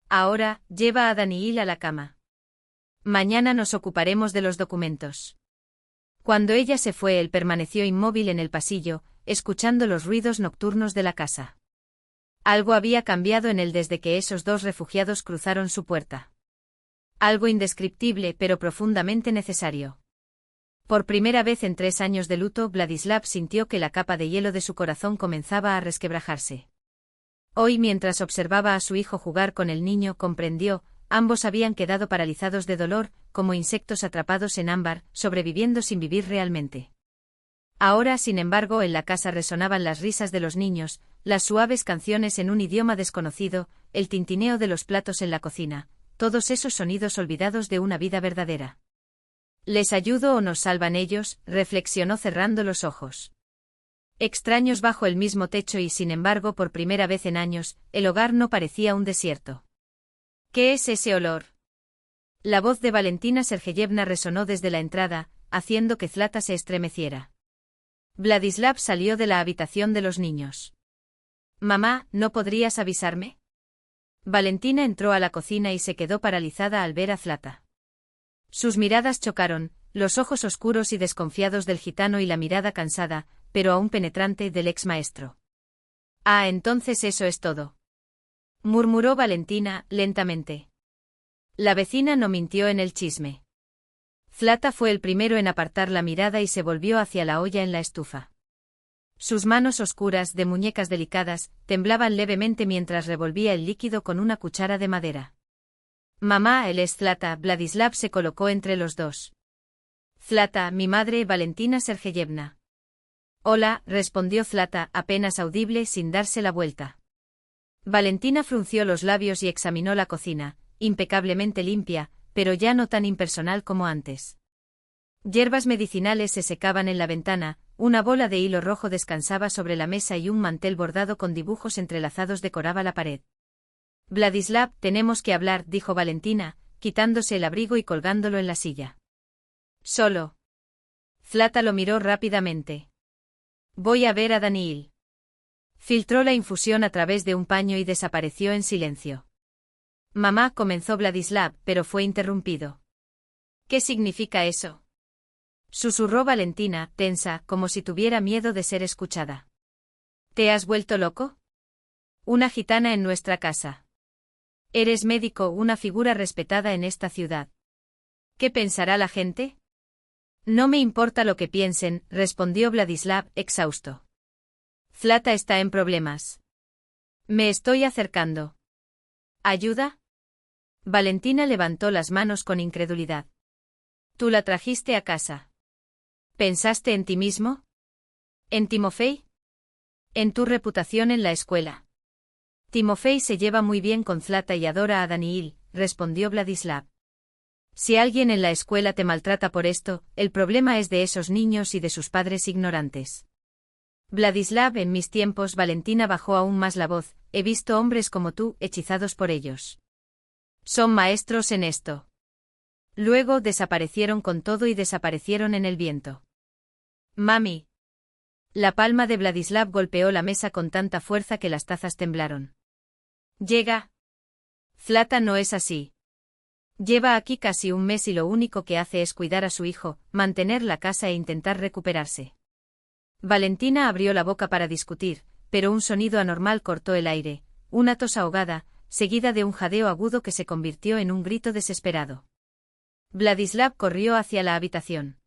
Ahora, lleva a Daniil a la cama. Mañana nos ocuparemos de los documentos. Cuando ella se fue, él permaneció inmóvil en el pasillo, escuchando los ruidos nocturnos de la casa. Algo había cambiado en él desde que esos dos refugiados cruzaron su puerta. Algo indescriptible pero profundamente necesario. Por primera vez en 3 años de luto, Vladislav sintió que la capa de hielo de su corazón comenzaba a resquebrajarse. Hoy, mientras observaba a su hijo jugar con el niño, comprendió, ambos habían quedado paralizados de dolor, como insectos atrapados en ámbar, sobreviviendo sin vivir realmente. Ahora, sin embargo, en la casa resonaban las risas de los niños, las suaves canciones en un idioma desconocido, el tintineo de los platos en la cocina, todos esos sonidos olvidados de una vida verdadera. ¿Les ayudo o nos salvan ellos?, reflexionó cerrando los ojos. Extraños bajo el mismo techo y, sin embargo, por primera vez en años, el hogar no parecía un desierto. ¿Qué es ese olor? La voz de Valentina Sergeyevna resonó desde la entrada, haciendo que Zlata se estremeciera. Vladislav salió de la habitación de los niños. Mamá, ¿no podrías avisarme? Valentina entró a la cocina y se quedó paralizada al ver a Zlata. Sus miradas chocaron, los ojos oscuros y desconfiados del gitano y la mirada cansada, pero aún penetrante, del ex maestro. Ah, entonces eso es todo. Murmuró Valentina, lentamente. La vecina no mintió en el chisme. Zlata fue el primero en apartar la mirada y se volvió hacia la olla en la estufa. Sus manos oscuras, de muñecas delicadas, temblaban levemente mientras revolvía el líquido con una cuchara de madera. Mamá, él es Zlata. Vladislav se colocó entre los dos. Zlata, mi madre, Valentina Sergeyevna. Hola, respondió Zlata, apenas audible, sin darse la vuelta. Valentina frunció los labios y examinó la cocina, impecablemente limpia, pero ya no tan impersonal como antes. Hierbas medicinales se secaban en la ventana, una bola de hilo rojo descansaba sobre la mesa y un mantel bordado con dibujos entrelazados decoraba la pared. Vladislav, tenemos que hablar, dijo Valentina, quitándose el abrigo y colgándolo en la silla. Solo. Zlata lo miró rápidamente. Voy a ver a Daniil. Filtró la infusión a través de un paño y desapareció en silencio. Mamá, comenzó Vladislav, pero fue interrumpido. ¿Qué significa eso? Susurró Valentina, tensa, como si tuviera miedo de ser escuchada. ¿Te has vuelto loco? Una gitana en nuestra casa. Eres médico, una figura respetada en esta ciudad. ¿Qué pensará la gente? No me importa lo que piensen, respondió Vladislav, exhausto. Zlata está en problemas. Me estoy acercando. ¿Ayuda? Valentina levantó las manos con incredulidad. ¿Tú la trajiste a casa? ¿Pensaste en ti mismo? ¿En Timofey? En tu reputación en la escuela. Timofey se lleva muy bien con Zlata y adora a Daniil, respondió Vladislav. Si alguien en la escuela te maltrata por esto, el problema es de esos niños y de sus padres ignorantes. Vladislav, en mis tiempos, Valentina bajó aún más la voz, he visto hombres como tú, hechizados por ellos. Son maestros en esto. Luego desaparecieron con todo y desaparecieron en el viento. Mami. La palma de Vladislav golpeó la mesa con tanta fuerza que las tazas temblaron. Llega. Zlata no es así. Lleva aquí casi un mes y lo único que hace es cuidar a su hijo, mantener la casa e intentar recuperarse. Valentina abrió la boca para discutir, pero un sonido anormal cortó el aire, una tos ahogada, seguida de un jadeo agudo que se convirtió en un grito desesperado. Vladislav corrió hacia la habitación.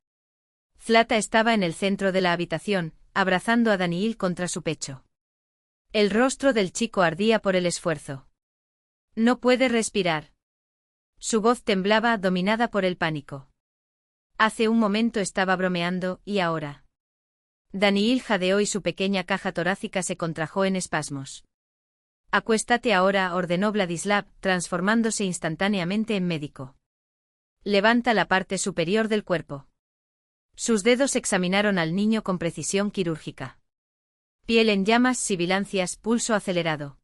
Zlata estaba en el centro de la habitación, abrazando a Daniil contra su pecho. El rostro del chico ardía por el esfuerzo. No puede respirar. Su voz temblaba, dominada por el pánico. Hace un momento estaba bromeando, ¿y ahora? Daniil jadeó y su pequeña caja torácica se contrajo en espasmos. Acuéstate ahora, ordenó Vladislav, transformándose instantáneamente en médico. Levanta la parte superior del cuerpo. Sus dedos examinaron al niño con precisión quirúrgica. Piel en llamas, sibilancias, pulso acelerado.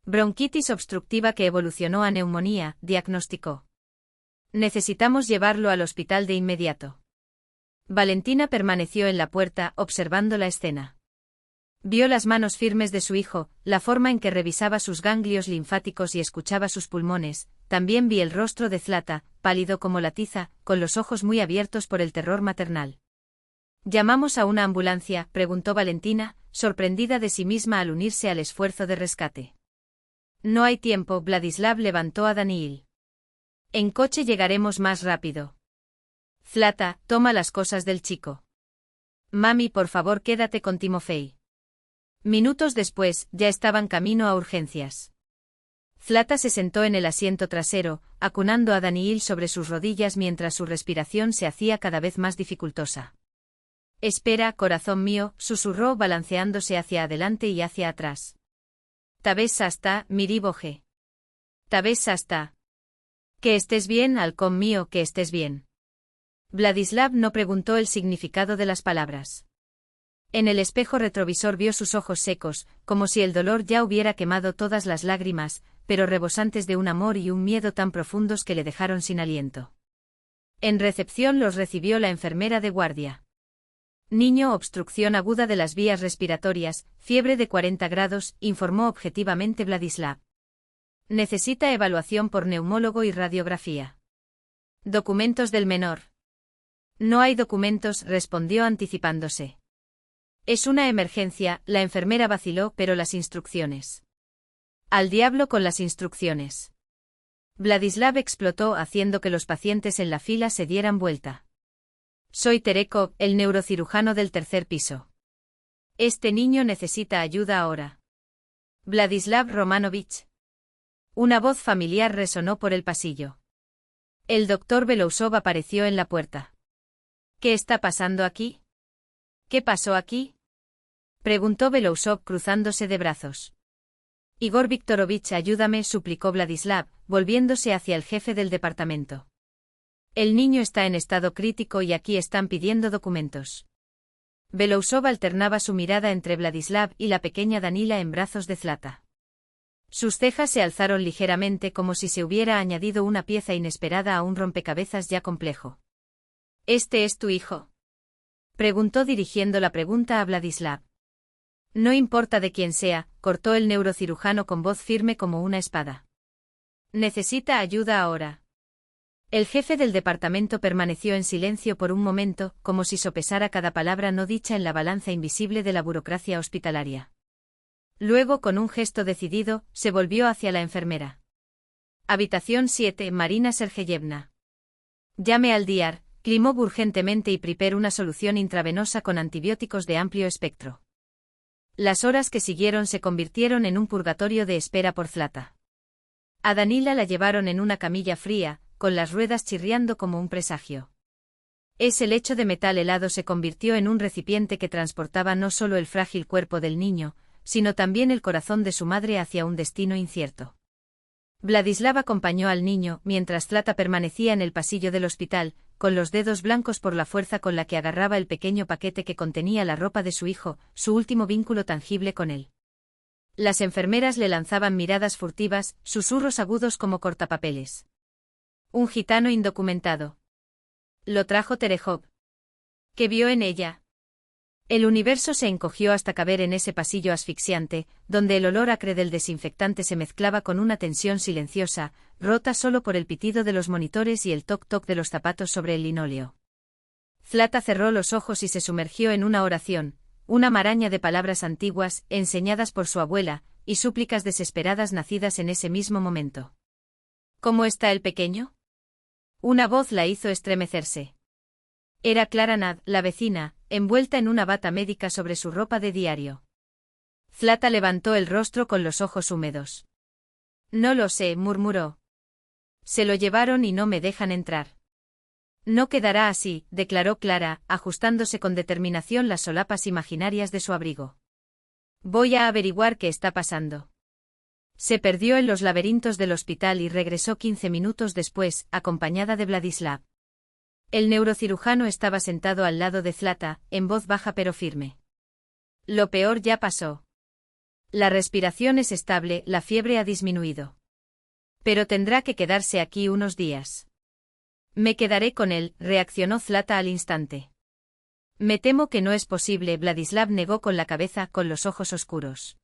Bronquitis obstructiva que evolucionó a neumonía, diagnosticó. Necesitamos llevarlo al hospital de inmediato. Valentina permaneció en la puerta, observando la escena. Vio las manos firmes de su hijo, la forma en que revisaba sus ganglios linfáticos y escuchaba sus pulmones. También vi el rostro de Zlata, pálido como la tiza, con los ojos muy abiertos por el terror maternal. ¿Llamamos a una ambulancia?, preguntó Valentina, sorprendida de sí misma al unirse al esfuerzo de rescate. No hay tiempo, Vladislav levantó a Daniil. En coche llegaremos más rápido. Zlata, toma las cosas del chico. Mami, por favor, quédate con Timofey. Minutos después, ya estaban camino a urgencias. Zlata se sentó en el asiento trasero, acunando a Daniil sobre sus rodillas mientras su respiración se hacía cada vez más dificultosa. Espera, corazón mío, susurró balanceándose hacia adelante y hacia atrás. Tabes sasta, miri boje. Tabes sasta. Que estés bien, halcón mío, que estés bien. Vladislav no preguntó el significado de las palabras. En el espejo retrovisor vio sus ojos secos, como si el dolor ya hubiera quemado todas las lágrimas, pero rebosantes de un amor y un miedo tan profundos que le dejaron sin aliento. En recepción los recibió la enfermera de guardia. Niño, obstrucción aguda de las vías respiratorias, fiebre de 40 grados, informó objetivamente Vladislav. Necesita evaluación por neumólogo y radiografía. Documentos del menor. No hay documentos, respondió anticipándose. Es una emergencia, la enfermera vaciló, pero las instrucciones. Al diablo con las instrucciones. Vladislav explotó haciendo que los pacientes en la fila se dieran vuelta. Soy Terekov, el neurocirujano del tercer piso. Este niño necesita ayuda ahora. Vladislav Romanovich. Una voz familiar resonó por el pasillo. El doctor Belousov apareció en la puerta. ¿Qué está pasando aquí? ¿Qué pasó aquí? Preguntó Belousov cruzándose de brazos. Igor Viktorovich, ayúdame, suplicó Vladislav, volviéndose hacia el jefe del departamento. El niño está en estado crítico y aquí están pidiendo documentos. Belousov alternaba su mirada entre Vladislav y la pequeña Danila en brazos de Zlata. Sus cejas se alzaron ligeramente como si se hubiera añadido una pieza inesperada a un rompecabezas ya complejo. ¿Este es tu hijo?, preguntó dirigiendo la pregunta a Vladislav. No importa de quién sea, cortó el neurocirujano con voz firme como una espada. ¿Necesita ayuda ahora? El jefe del departamento permaneció en silencio por un momento, como si sopesara cada palabra no dicha en la balanza invisible de la burocracia hospitalaria. Luego, con un gesto decidido, se volvió hacia la enfermera. Habitación 7, Marina Sergeyevna. Llame al DIAR, Klimov urgentemente y prepare una solución intravenosa con antibióticos de amplio espectro. Las horas que siguieron se convirtieron en un purgatorio de espera por Zlata. A Danila la llevaron en una camilla fría, con las ruedas chirriando como un presagio. Ese lecho de metal helado se convirtió en un recipiente que transportaba no solo el frágil cuerpo del niño, sino también el corazón de su madre hacia un destino incierto. Vladislav acompañó al niño mientras Zlata permanecía en el pasillo del hospital, con los dedos blancos por la fuerza con la que agarraba el pequeño paquete que contenía la ropa de su hijo, su último vínculo tangible con él. Las enfermeras le lanzaban miradas furtivas, susurros agudos como cortapapeles. Un gitano indocumentado. Lo trajo Terejov. ¿Qué vio en ella? El universo se encogió hasta caber en ese pasillo asfixiante, donde el olor acre del desinfectante se mezclaba con una tensión silenciosa, rota solo por el pitido de los monitores y el toc-toc de los zapatos sobre el linóleo. Zlata cerró los ojos y se sumergió en una oración, una maraña de palabras antiguas, enseñadas por su abuela, y súplicas desesperadas nacidas en ese mismo momento. ¿Cómo está el pequeño? Una voz la hizo estremecerse. Era Clara Nad, la vecina, envuelta en una bata médica sobre su ropa de diario. Zlata levantó el rostro con los ojos húmedos. No lo sé, murmuró. Se lo llevaron y no me dejan entrar. No quedará así, declaró Clara, ajustándose con determinación las solapas imaginarias de su abrigo. Voy a averiguar qué está pasando. Se perdió en los laberintos del hospital y regresó 15 minutos después, acompañada de Vladislav. El neurocirujano estaba sentado al lado de Zlata, en voz baja pero firme. Lo peor ya pasó. La respiración es estable, la fiebre ha disminuido. Pero tendrá que quedarse aquí unos días. Me quedaré con él, reaccionó Zlata al instante. Me temo que no es posible, Vladislav negó con la cabeza, con los ojos oscuros.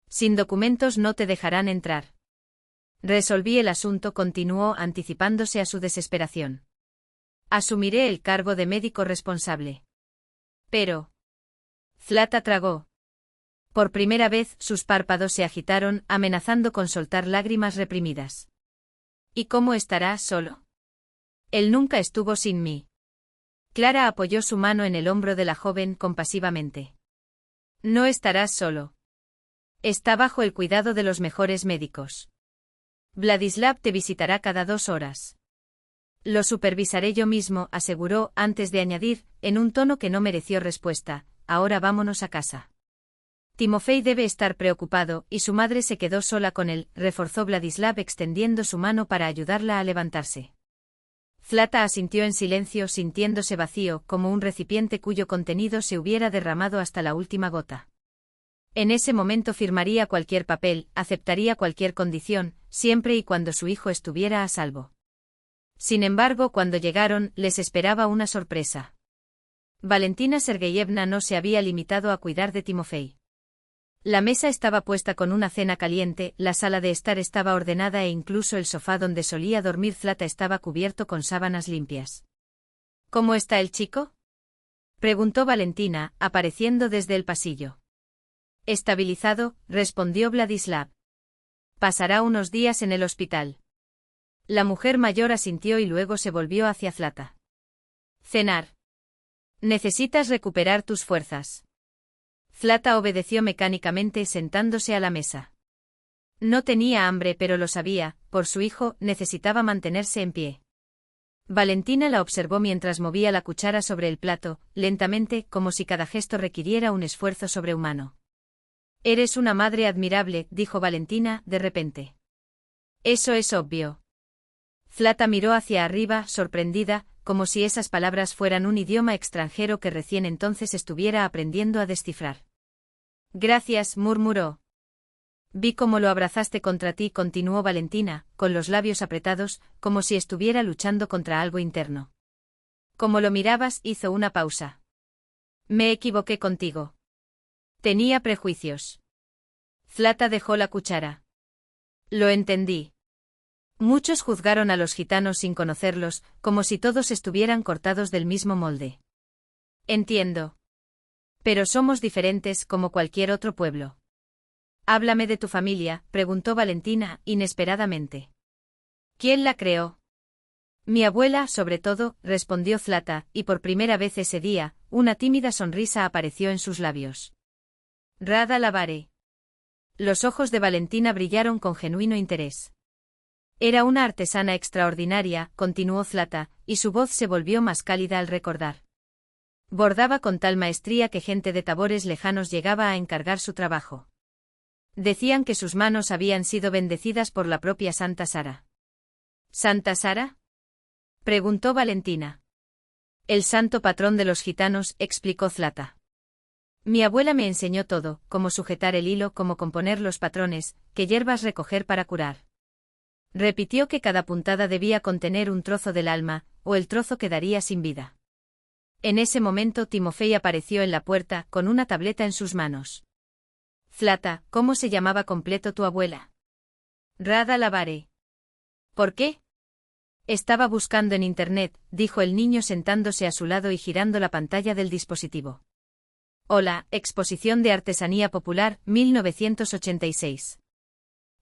Sin documentos no te dejarán entrar. Resolví el asunto, continuó, anticipándose a su desesperación. Asumiré el cargo de médico responsable. Pero... Zlata tragó. Por primera vez sus párpados se agitaron, amenazando con soltar lágrimas reprimidas. ¿Y cómo estará solo? Él nunca estuvo sin mí. Clara apoyó su mano en el hombro de la joven compasivamente. No estarás solo. Está bajo el cuidado de los mejores médicos. Vladislav te visitará cada 2 horas. Lo supervisaré yo mismo, aseguró, antes de añadir, en un tono que no mereció respuesta, ahora vámonos a casa. Timofey debe estar preocupado, y su madre se quedó sola con él, reforzó Vladislav extendiendo su mano para ayudarla a levantarse. Zlata asintió en silencio, sintiéndose vacío, como un recipiente cuyo contenido se hubiera derramado hasta la última gota. En ese momento firmaría cualquier papel, aceptaría cualquier condición, siempre y cuando su hijo estuviera a salvo. Sin embargo, cuando llegaron, les esperaba una sorpresa. Valentina Sergeyevna no se había limitado a cuidar de Timofey. La mesa estaba puesta con una cena caliente, la sala de estar estaba ordenada e incluso el sofá donde solía dormir Zlata estaba cubierto con sábanas limpias. ¿Cómo está el chico?, preguntó Valentina, apareciendo desde el pasillo. Estabilizado, respondió Vladislav. Pasará unos días en el hospital. La mujer mayor asintió y luego se volvió hacia Zlata. Cenar. Necesitas recuperar tus fuerzas. Zlata obedeció mecánicamente sentándose a la mesa. No tenía hambre pero lo sabía, por su hijo, necesitaba mantenerse en pie. Valentina la observó mientras movía la cuchara sobre el plato, lentamente, como si cada gesto requiriera un esfuerzo sobrehumano. Eres una madre admirable, dijo Valentina, de repente. Eso es obvio. Zlata miró hacia arriba, sorprendida, como si esas palabras fueran un idioma extranjero que recién entonces estuviera aprendiendo a descifrar. Gracias, murmuró. Vi cómo lo abrazaste contra ti, continuó Valentina, con los labios apretados, como si estuviera luchando contra algo interno. Como lo mirabas, hizo una pausa. Me equivoqué contigo. Tenía prejuicios. Zlata dejó la cuchara. Lo entendí. Muchos juzgaron a los gitanos sin conocerlos, como si todos estuvieran cortados del mismo molde. Entiendo. Pero somos diferentes como cualquier otro pueblo. Háblame de tu familia, preguntó Valentina, inesperadamente. ¿Quién la creó? Mi abuela, sobre todo, respondió Zlata, y por primera vez ese día, una tímida sonrisa apareció en sus labios. Rada Lavare. Los ojos de Valentina brillaron con genuino interés. Era una artesana extraordinaria, continuó Zlata, y su voz se volvió más cálida al recordar. Bordaba con tal maestría que gente de tabores lejanos llegaba a encargar su trabajo. Decían que sus manos habían sido bendecidas por la propia Santa Sara. ¿Santa Sara? Preguntó Valentina. El santo patrón de los gitanos, explicó Zlata. Mi abuela me enseñó todo, cómo sujetar el hilo, cómo componer los patrones, qué hierbas recoger para curar. Repitió que cada puntada debía contener un trozo del alma, o el trozo quedaría sin vida. En ese momento Timofey apareció en la puerta, con una tableta en sus manos. Zlata, ¿cómo se llamaba completo tu abuela? Rada Lavare. ¿Por qué? Estaba buscando en internet, dijo el niño sentándose a su lado y girando la pantalla del dispositivo. Hola, Exposición de Artesanía Popular, 1986.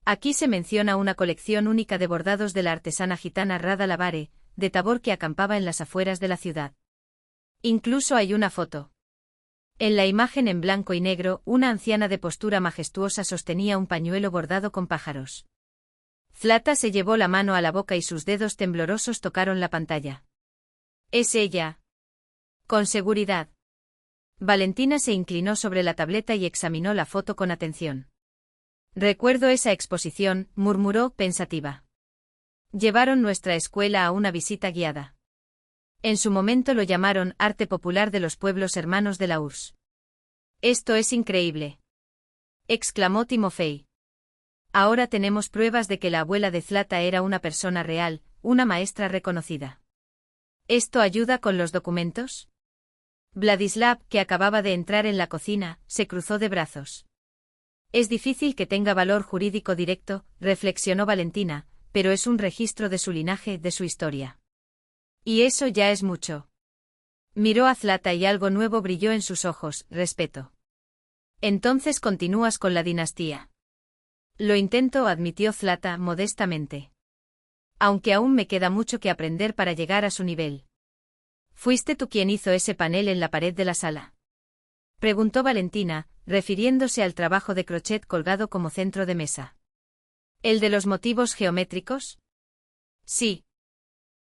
Aquí se menciona una colección única de bordados de la artesana gitana Rada Lavare, de Tabor, que acampaba en las afueras de la ciudad. Incluso hay una foto. En la imagen en blanco y negro, una anciana de postura majestuosa sostenía un pañuelo bordado con pájaros. Zlata se llevó la mano a la boca y sus dedos temblorosos tocaron la pantalla. Es ella. Con seguridad. Valentina se inclinó sobre la tableta y examinó la foto con atención. Recuerdo esa exposición, murmuró, pensativa. Llevaron nuestra escuela a una visita guiada. En su momento lo llamaron Arte Popular de los Pueblos Hermanos de la URSS. Esto es increíble. Exclamó Timofey. Ahora tenemos pruebas de que la abuela de Zlata era una persona real, una maestra reconocida. ¿Esto ayuda con los documentos? Vladislav, que acababa de entrar en la cocina, se cruzó de brazos. Es difícil que tenga valor jurídico directo, reflexionó Valentina, pero es un registro de su linaje, de su historia. Y eso ya es mucho. Miró a Zlata y algo nuevo brilló en sus ojos, respeto. Entonces continúas con la dinastía. Lo intento, admitió Zlata modestamente. Aunque aún me queda mucho que aprender para llegar a su nivel. ¿Fuiste tú quien hizo ese panel en la pared de la sala? Preguntó Valentina, refiriéndose al trabajo de crochet colgado como centro de mesa. ¿El de los motivos geométricos? Sí.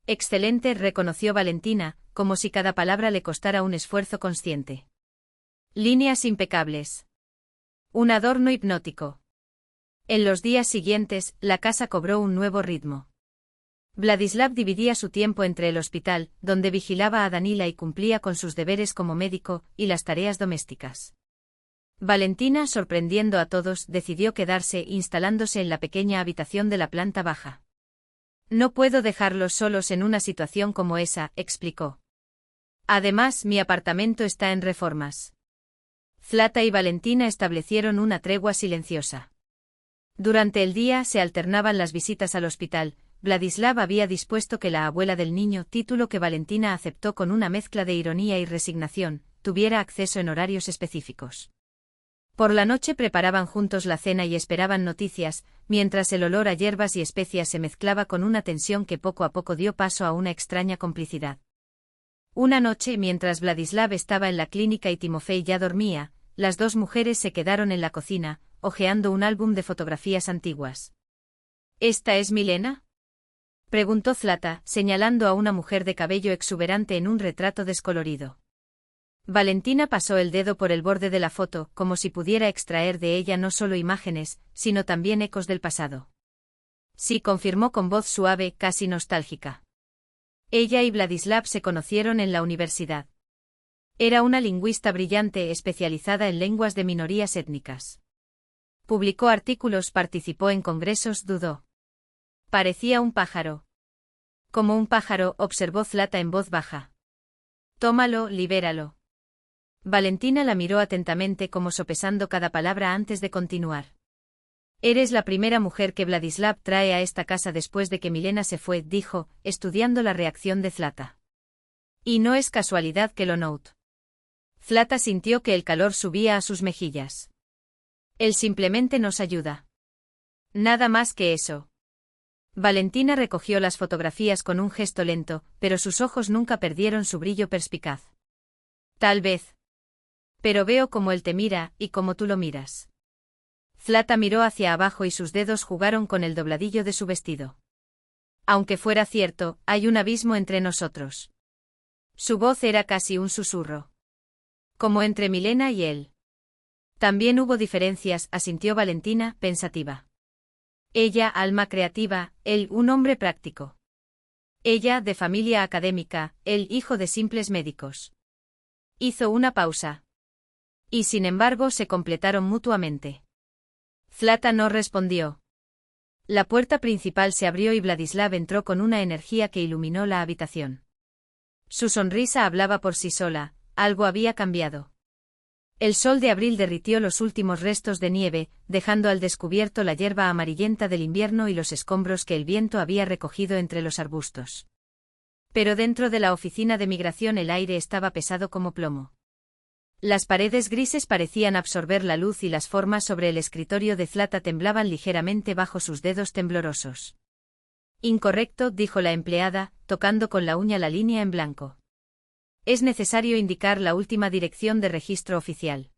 Excelente, reconoció Valentina, como si cada palabra le costara un esfuerzo consciente. Líneas impecables. Un adorno hipnótico. En los días siguientes, la casa cobró un nuevo ritmo. Vladislav dividía su tiempo entre el hospital, donde vigilaba a Danila y cumplía con sus deberes como médico, y las tareas domésticas. Valentina, sorprendiendo a todos, decidió quedarse, instalándose en la pequeña habitación de la planta baja. No puedo dejarlos solos en una situación como esa, explicó. Además, mi apartamento está en reformas. Zlata y Valentina establecieron una tregua silenciosa. Durante el día se alternaban las visitas al hospital. Vladislav había dispuesto que la abuela del niño, título que Valentina aceptó con una mezcla de ironía y resignación, tuviera acceso en horarios específicos. Por la noche preparaban juntos la cena y esperaban noticias, mientras el olor a hierbas y especias se mezclaba con una tensión que poco a poco dio paso a una extraña complicidad. Una noche, mientras Vladislav estaba en la clínica y Timofey ya dormía, las dos mujeres se quedaron en la cocina, hojeando un álbum de fotografías antiguas. ¿Esta es Milena?, preguntó Zlata, señalando a una mujer de cabello exuberante en un retrato descolorido. Valentina pasó el dedo por el borde de la foto, como si pudiera extraer de ella no solo imágenes, sino también ecos del pasado. Sí, confirmó con voz suave, casi nostálgica. Ella y Vladislav se conocieron en la universidad. Era una lingüista brillante especializada en lenguas de minorías étnicas. Publicó artículos, participó en congresos, dudó. Parecía un pájaro. Como un pájaro, observó Zlata en voz baja. Tómalo, libéralo. Valentina la miró atentamente como sopesando cada palabra antes de continuar. Eres la primera mujer que Vladislav trae a esta casa después de que Milena se fue, dijo, estudiando la reacción de Zlata. Y no es casualidad que lo note. Zlata sintió que el calor subía a sus mejillas. Él simplemente nos ayuda. Nada más que eso. Valentina recogió las fotografías con un gesto lento, pero sus ojos nunca perdieron su brillo perspicaz. Tal vez. Pero veo cómo él te mira, y cómo tú lo miras. Zlata miró hacia abajo y sus dedos jugaron con el dobladillo de su vestido. Aunque fuera cierto, hay un abismo entre nosotros. Su voz era casi un susurro. Como entre Milena y él. También hubo diferencias, asintió Valentina, pensativa. Ella, alma creativa, él, un hombre práctico. Ella, de familia académica, él, hijo de simples médicos. Hizo una pausa. Y sin embargo se completaron mutuamente. Zlata no respondió. La puerta principal se abrió y Vladislav entró con una energía que iluminó la habitación. Su sonrisa hablaba por sí sola, algo había cambiado. El sol de abril derritió los últimos restos de nieve, dejando al descubierto la hierba amarillenta del invierno y los escombros que el viento había recogido entre los arbustos. Pero dentro de la oficina de migración el aire estaba pesado como plomo. Las paredes grises parecían absorber la luz y las formas sobre el escritorio de Zlata temblaban ligeramente bajo sus dedos temblorosos. Incorrecto, dijo la empleada, tocando con la uña la línea en blanco. Es necesario indicar la última dirección de registro oficial.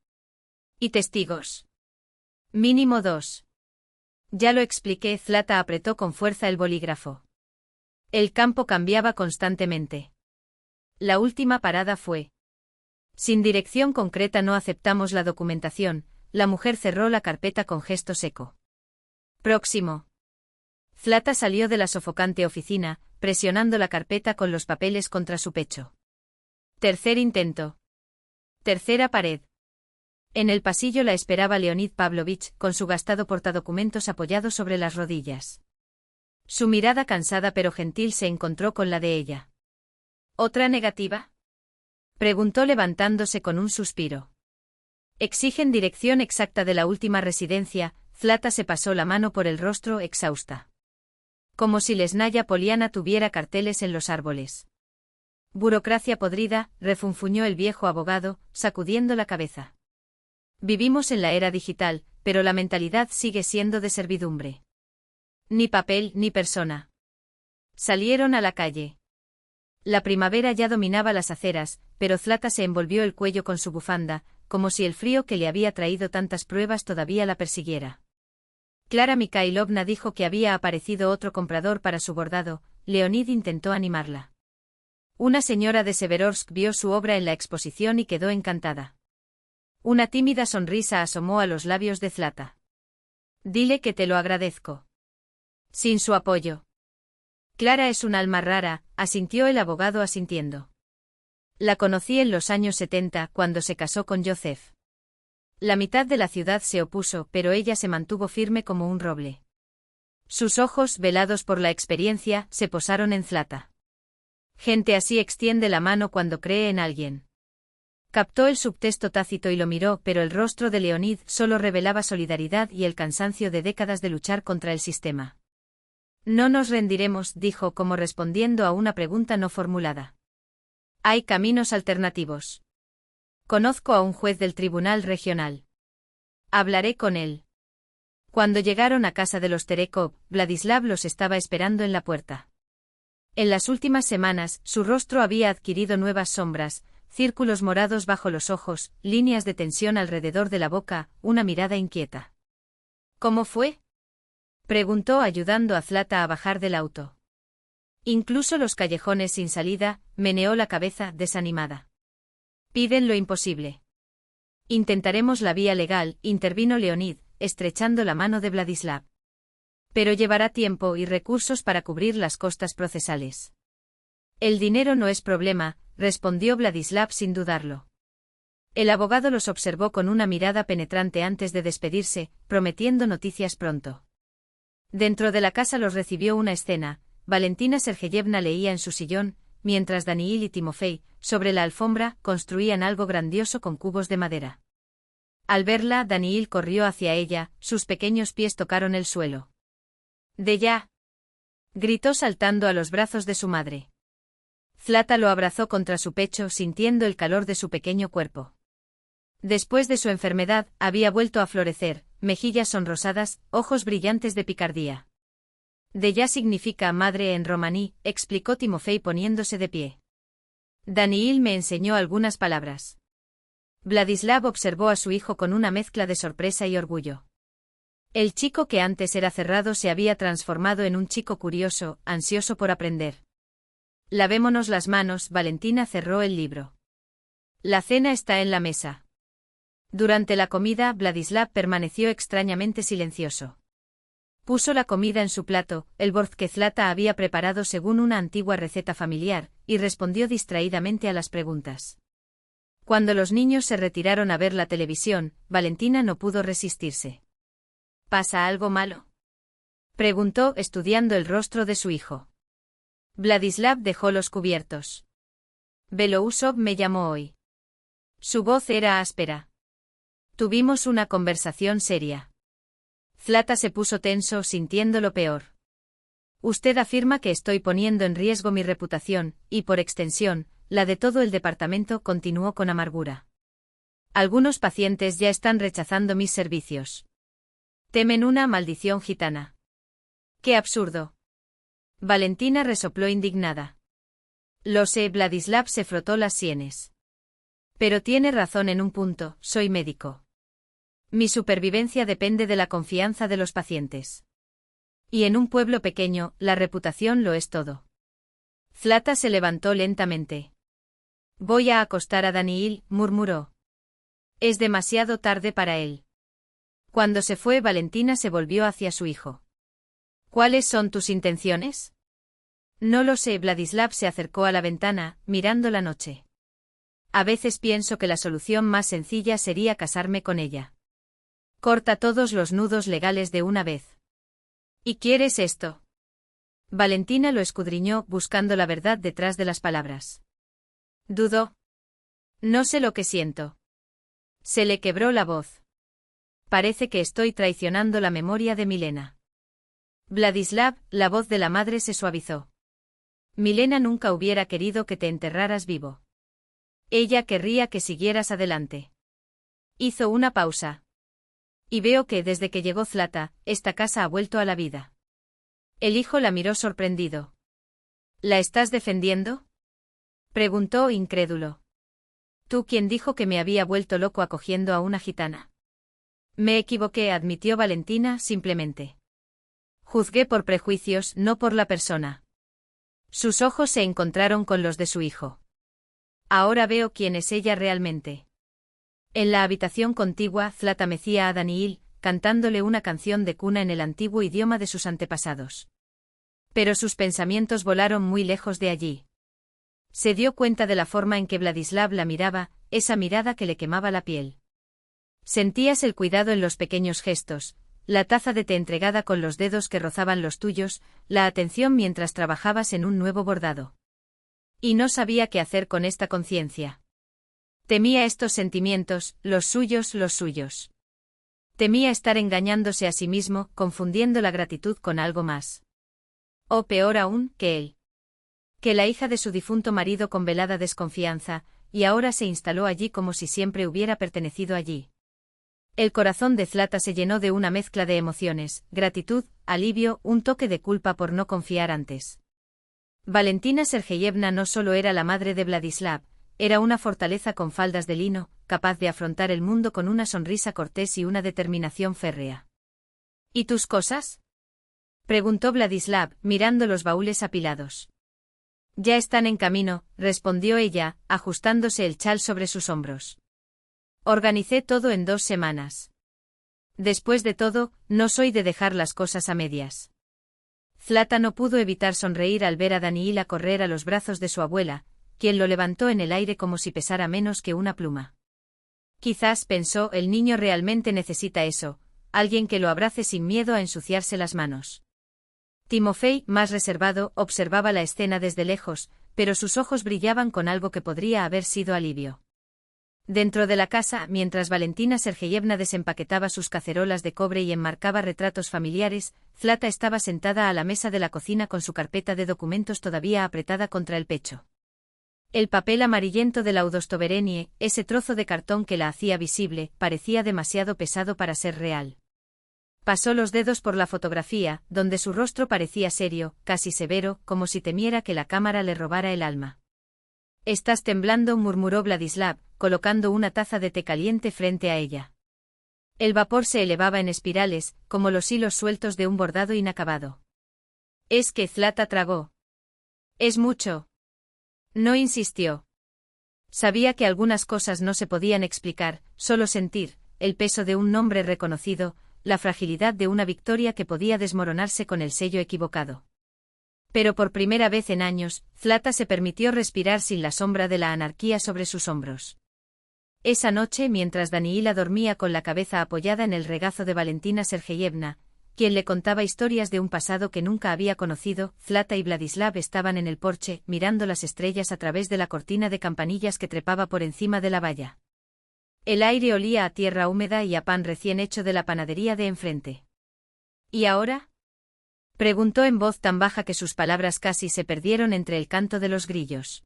¿Y testigos? Mínimo 2. Ya lo expliqué, Zlata apretó con fuerza el bolígrafo. El campo cambiaba constantemente. La última parada fue. Sin dirección concreta no aceptamos la documentación, la mujer cerró la carpeta con gesto seco. Próximo. Zlata salió de la sofocante oficina, presionando la carpeta con los papeles contra su pecho. Tercer intento. Tercera pared. En el pasillo la esperaba Leonid Pavlovich, con su gastado portadocumentos apoyado sobre las rodillas. Su mirada cansada pero gentil se encontró con la de ella. ¿Otra negativa? Preguntó levantándose con un suspiro. Exigen dirección exacta de la última residencia, Zlata se pasó la mano por el rostro exhausta. Como si Lesnaya Poliana tuviera carteles en los árboles. Burocracia podrida, refunfuñó el viejo abogado, sacudiendo la cabeza. Vivimos en la era digital, pero la mentalidad sigue siendo de servidumbre. Ni papel ni persona. Salieron a la calle. La primavera ya dominaba las aceras, pero Zlata se envolvió el cuello con su bufanda, como si el frío que le había traído tantas pruebas todavía la persiguiera. Clara Mikhailovna dijo que había aparecido otro comprador para su bordado. Leonid intentó animarla. Una señora de Severodvinsk vio su obra en la exposición y quedó encantada. Una tímida sonrisa asomó a los labios de Zlata. Dile que te lo agradezco. Sin su apoyo. Clara es un alma rara, asintió el abogado asintiendo. La conocí en los años 70, cuando se casó con Joseph. La mitad de la ciudad se opuso, pero ella se mantuvo firme como un roble. Sus ojos, velados por la experiencia, se posaron en Zlata. Gente así extiende la mano cuando cree en alguien. Captó el subtexto tácito y lo miró, pero el rostro de Leonid solo revelaba solidaridad y el cansancio de décadas de luchar contra el sistema. No nos rendiremos, dijo como respondiendo a una pregunta no formulada. Hay caminos alternativos. Conozco a un juez del tribunal regional. Hablaré con él. Cuando llegaron a casa de los Terekov, Vladislav los estaba esperando en la puerta. En las últimas semanas, su rostro había adquirido nuevas sombras, círculos morados bajo los ojos, líneas de tensión alrededor de la boca, una mirada inquieta. ¿Cómo fue? Preguntó ayudando a Zlata a bajar del auto. Incluso los callejones sin salida, meneó la cabeza, desanimada. Piden lo imposible. Intentaremos la vía legal, intervino Leonid, estrechando la mano de Vladislav. Pero llevará tiempo y recursos para cubrir las costas procesales. El dinero no es problema, respondió Vladislav sin dudarlo. El abogado los observó con una mirada penetrante antes de despedirse, prometiendo noticias pronto. Dentro de la casa los recibió una escena. Valentina Sergeyevna leía en su sillón, mientras Daniil y Timofey, sobre la alfombra, construían algo grandioso con cubos de madera. Al verla, Daniil corrió hacia ella, sus pequeños pies tocaron el suelo. «¡De ya!», gritó saltando a los brazos de su madre. Zlata lo abrazó contra su pecho sintiendo el calor de su pequeño cuerpo. Después de su enfermedad, había vuelto a florecer, mejillas sonrosadas, ojos brillantes de picardía. «De ya» significa madre en romaní, explicó Timofey poniéndose de pie. Daniil me enseñó algunas palabras. Vladislav observó a su hijo con una mezcla de sorpresa y orgullo. El chico que antes era cerrado se había transformado en un chico curioso, ansioso por aprender. Lavémonos las manos, Valentina cerró el libro. La cena está en la mesa. Durante la comida, Vladislav permaneció extrañamente silencioso. Puso la comida en su plato, el borz que Zlata había preparado según una antigua receta familiar, y respondió distraídamente a las preguntas. Cuando los niños se retiraron a ver la televisión, Valentina no pudo resistirse. ¿Pasa algo malo?, preguntó, estudiando el rostro de su hijo. Vladislav dejó los cubiertos. Belousov me llamó hoy. Su voz era áspera. Tuvimos una conversación seria. Zlata se puso tenso, sintiendo lo peor. Usted afirma que estoy poniendo en riesgo mi reputación, y por extensión, la de todo el departamento, continuó con amargura. Algunos pacientes ya están rechazando mis servicios. Temen una maldición gitana. ¡Qué absurdo! Valentina resopló indignada. Lo sé, Vladislav se frotó las sienes. Pero tiene razón en un punto, soy médico. Mi supervivencia depende de la confianza de los pacientes. Y en un pueblo pequeño, la reputación lo es todo. Zlata se levantó lentamente. Voy a acostar a Daniil, murmuró. Es demasiado tarde para él. Cuando se fue, Valentina se volvió hacia su hijo. ¿Cuáles son tus intenciones? No lo sé. Vladislav se acercó a la ventana, mirando la noche. A veces pienso que la solución más sencilla sería casarme con ella. Corta todos los nudos legales de una vez. ¿Y quieres esto? Valentina lo escudriñó, buscando la verdad detrás de las palabras. Dudó. No sé lo que siento. Se le quebró la voz. Parece que estoy traicionando la memoria de Milena. Vladislav, la voz de la madre se suavizó. Milena nunca hubiera querido que te enterraras vivo. Ella querría que siguieras adelante. Hizo una pausa. Y veo que desde que llegó Zlata, esta casa ha vuelto a la vida. El hijo la miró sorprendido. ¿La estás defendiendo?, preguntó incrédulo. ¿Tú quién dijo que me había vuelto loco acogiendo a una gitana? Me equivoqué, admitió Valentina simplemente. Juzgué por prejuicios, no por la persona. Sus ojos se encontraron con los de su hijo. Ahora veo quién es ella realmente. En la habitación contigua, Zlata mecía a Daniil, cantándole una canción de cuna en el antiguo idioma de sus antepasados. Pero sus pensamientos volaron muy lejos de allí. Se dio cuenta de la forma en que Vladislav la miraba, esa mirada que le quemaba la piel. Sentías el cuidado en los pequeños gestos, la taza de té entregada con los dedos que rozaban los tuyos, la atención mientras trabajabas en un nuevo bordado. Y no sabía qué hacer con esta conciencia. Temía estos sentimientos, los suyos. Temía estar engañándose a sí mismo, confundiendo la gratitud con algo más. O peor aún, que él. Que la hija de su difunto marido con velada desconfianza, y ahora se instaló allí como si siempre hubiera pertenecido allí. El corazón de Zlata se llenó de una mezcla de emociones, gratitud, alivio, un toque de culpa por no confiar antes. Valentina Sergeyevna no solo era la madre de Vladislav, era una fortaleza con faldas de lino, capaz de afrontar el mundo con una sonrisa cortés y una determinación férrea. ¿Y tus cosas?, preguntó Vladislav, mirando los baúles apilados. Ya están en camino, respondió ella, ajustándose el chal sobre sus hombros. Organicé todo en 2 semanas. Después de todo, no soy de dejar las cosas a medias. Zlata no pudo evitar sonreír al ver a Daniila correr a los brazos de su abuela, quien lo levantó en el aire como si pesara menos que una pluma. Quizás, pensó, el niño realmente necesita eso, alguien que lo abrace sin miedo a ensuciarse las manos. Timofey, más reservado, observaba la escena desde lejos, pero sus ojos brillaban con algo que podría haber sido alivio. Dentro de la casa, mientras Valentina Sergeyevna desempaquetaba sus cacerolas de cobre y enmarcaba retratos familiares, Zlata estaba sentada a la mesa de la cocina con su carpeta de documentos todavía apretada contra el pecho. El papel amarillento de la Udostoverenie, ese trozo de cartón que la hacía visible, parecía demasiado pesado para ser real. Pasó los dedos por la fotografía, donde su rostro parecía serio, casi severo, como si temiera que la cámara le robara el alma. «Estás temblando», murmuró Vladislav, colocando una taza de té caliente frente a ella. El vapor se elevaba en espirales, como los hilos sueltos de un bordado inacabado. «Es que», Zlata tragó. «Es mucho». No insistió. Sabía que algunas cosas no se podían explicar, solo sentir, el peso de un nombre reconocido, la fragilidad de una victoria que podía desmoronarse con el sello equivocado. Pero por primera vez en años, Zlata se permitió respirar sin la sombra de la anarquía sobre sus hombros. Esa noche, mientras Daniila dormía con la cabeza apoyada en el regazo de Valentina Sergeyevna, quien le contaba historias de un pasado que nunca había conocido, Zlata y Vladislav estaban en el porche, mirando las estrellas a través de la cortina de campanillas que trepaba por encima de la valla. El aire olía a tierra húmeda y a pan recién hecho de la panadería de enfrente. ¿Y ahora?, preguntó en voz tan baja que sus palabras casi se perdieron entre el canto de los grillos.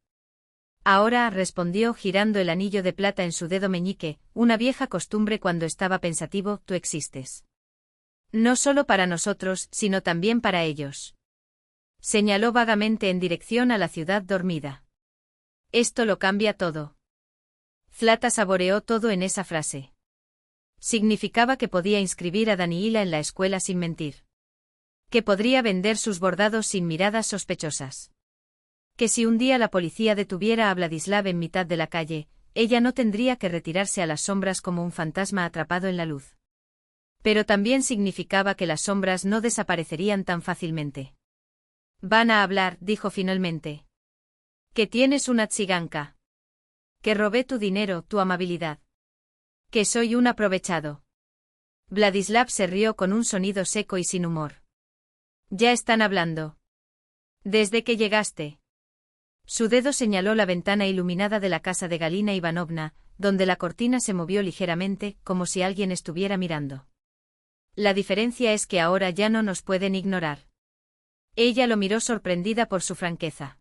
Ahora, respondió girando el anillo de plata en su dedo meñique, una vieja costumbre cuando estaba pensativo, tú existes. No solo para nosotros, sino también para ellos. Señaló vagamente en dirección a la ciudad dormida. Esto lo cambia todo. Zlata saboreó todo en esa frase. Significaba que podía inscribir a Daniila en la escuela sin mentir. Que podría vender sus bordados sin miradas sospechosas. Que si un día la policía detuviera a Vladislav en mitad de la calle, ella no tendría que retirarse a las sombras como un fantasma atrapado en la luz. Pero también significaba que las sombras no desaparecerían tan fácilmente. Van a hablar, dijo finalmente. Que tienes una tziganka. Que robé tu dinero, tu amabilidad. Que soy un aprovechado. Vladislav se rió con un sonido seco y sin humor. Ya están hablando. Desde que llegaste. Su dedo señaló la ventana iluminada de la casa de Galina Ivanovna, donde la cortina se movió ligeramente, como si alguien estuviera mirando. La diferencia es que ahora ya no nos pueden ignorar. Ella lo miró sorprendida por su franqueza.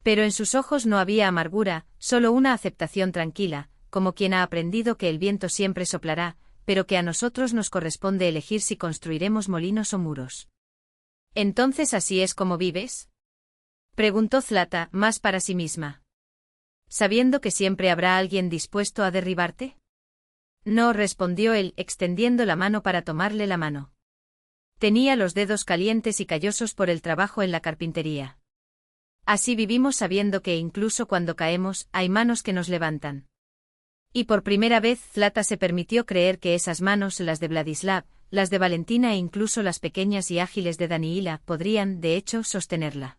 Pero en sus ojos no había amargura, solo una aceptación tranquila, como quien ha aprendido que el viento siempre soplará, pero que a nosotros nos corresponde elegir si construiremos molinos o muros. ¿Entonces así es como vives?, preguntó Zlata, más para sí misma. ¿Sabiendo que siempre habrá alguien dispuesto a derribarte? No, respondió él, extendiendo la mano para tomarle la mano. Tenía los dedos calientes y callosos por el trabajo en la carpintería. Así vivimos sabiendo que incluso cuando caemos, hay manos que nos levantan. Y por primera vez Zlata se permitió creer que esas manos, las de Vladislav, las de Valentina e incluso las pequeñas y ágiles de Daniila, podrían, de hecho, sostenerla.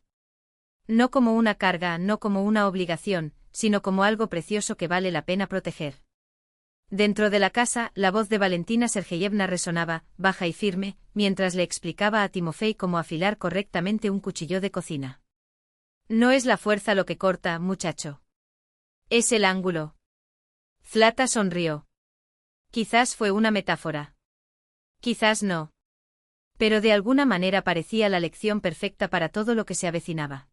No como una carga, no como una obligación, sino como algo precioso que vale la pena proteger. Dentro de la casa, la voz de Valentina Sergeyevna resonaba, baja y firme, mientras le explicaba a Timofey cómo afilar correctamente un cuchillo de cocina. No es la fuerza lo que corta, muchacho. Es el ángulo. Zlata sonrió. Quizás fue una metáfora. Quizás no. Pero de alguna manera parecía la lección perfecta para todo lo que se avecinaba.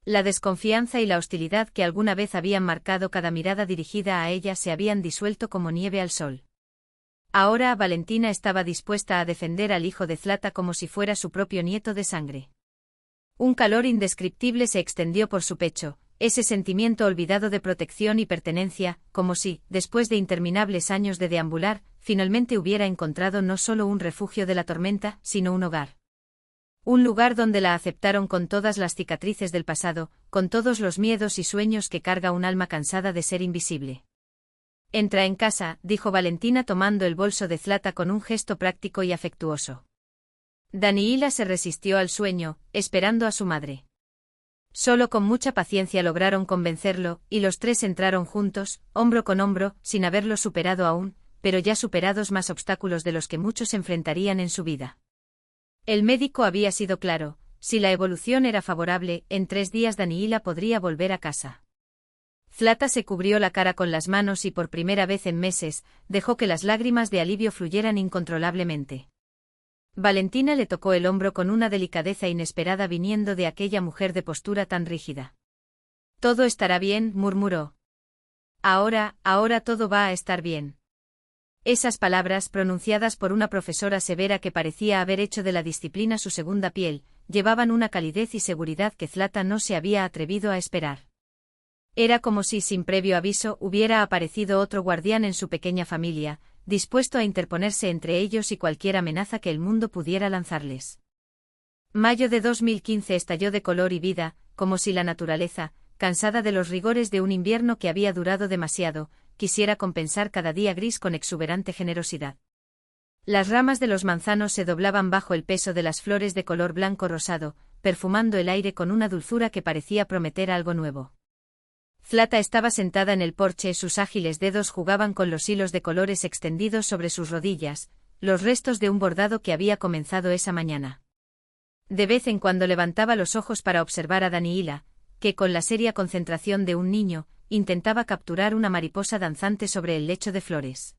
La desconfianza y la hostilidad que alguna vez habían marcado cada mirada dirigida a ella se habían disuelto como nieve al sol. Ahora Valentina estaba dispuesta a defender al hijo de Zlata como si fuera su propio nieto de sangre. Un calor indescriptible se extendió por su pecho, ese sentimiento olvidado de protección y pertenencia, como si, después de interminables años de deambular, finalmente hubiera encontrado no solo un refugio de la tormenta, sino un hogar. Un lugar donde la aceptaron con todas las cicatrices del pasado, con todos los miedos y sueños que carga un alma cansada de ser invisible. Entra en casa, dijo Valentina tomando el bolso de Zlata con un gesto práctico y afectuoso. Daniila se resistió al sueño, esperando a su madre. Solo con mucha paciencia lograron convencerlo, y los tres entraron juntos, hombro con hombro, sin haberlo superado aún, pero ya superados más obstáculos de los que muchos enfrentarían en su vida. El médico había sido claro: si la evolución era favorable, en 3 días Daniila podría volver a casa. Zlata se cubrió la cara con las manos y por primera vez en meses, dejó que las lágrimas de alivio fluyeran incontrolablemente. Valentina le tocó el hombro con una delicadeza inesperada viniendo de aquella mujer de postura tan rígida. «Todo estará bien», murmuró. Ahora todo va a estar bien». Esas palabras, pronunciadas por una profesora severa que parecía haber hecho de la disciplina su segunda piel, llevaban una calidez y seguridad que Zlata no se había atrevido a esperar. Era como si, sin previo aviso, hubiera aparecido otro guardián en su pequeña familia, dispuesto a interponerse entre ellos y cualquier amenaza que el mundo pudiera lanzarles. Mayo de 2015 estalló de color y vida, como si la naturaleza, cansada de los rigores de un invierno que había durado demasiado, quisiera compensar cada día gris con exuberante generosidad. Las ramas de los manzanos se doblaban bajo el peso de las flores de color blanco rosado, perfumando el aire con una dulzura que parecía prometer algo nuevo. Zlata estaba sentada en el porche, sus ágiles dedos jugaban con los hilos de colores extendidos sobre sus rodillas, los restos de un bordado que había comenzado esa mañana. De vez en cuando levantaba los ojos para observar a Daniila, que con la seria concentración de un niño, intentaba capturar una mariposa danzante sobre el lecho de flores.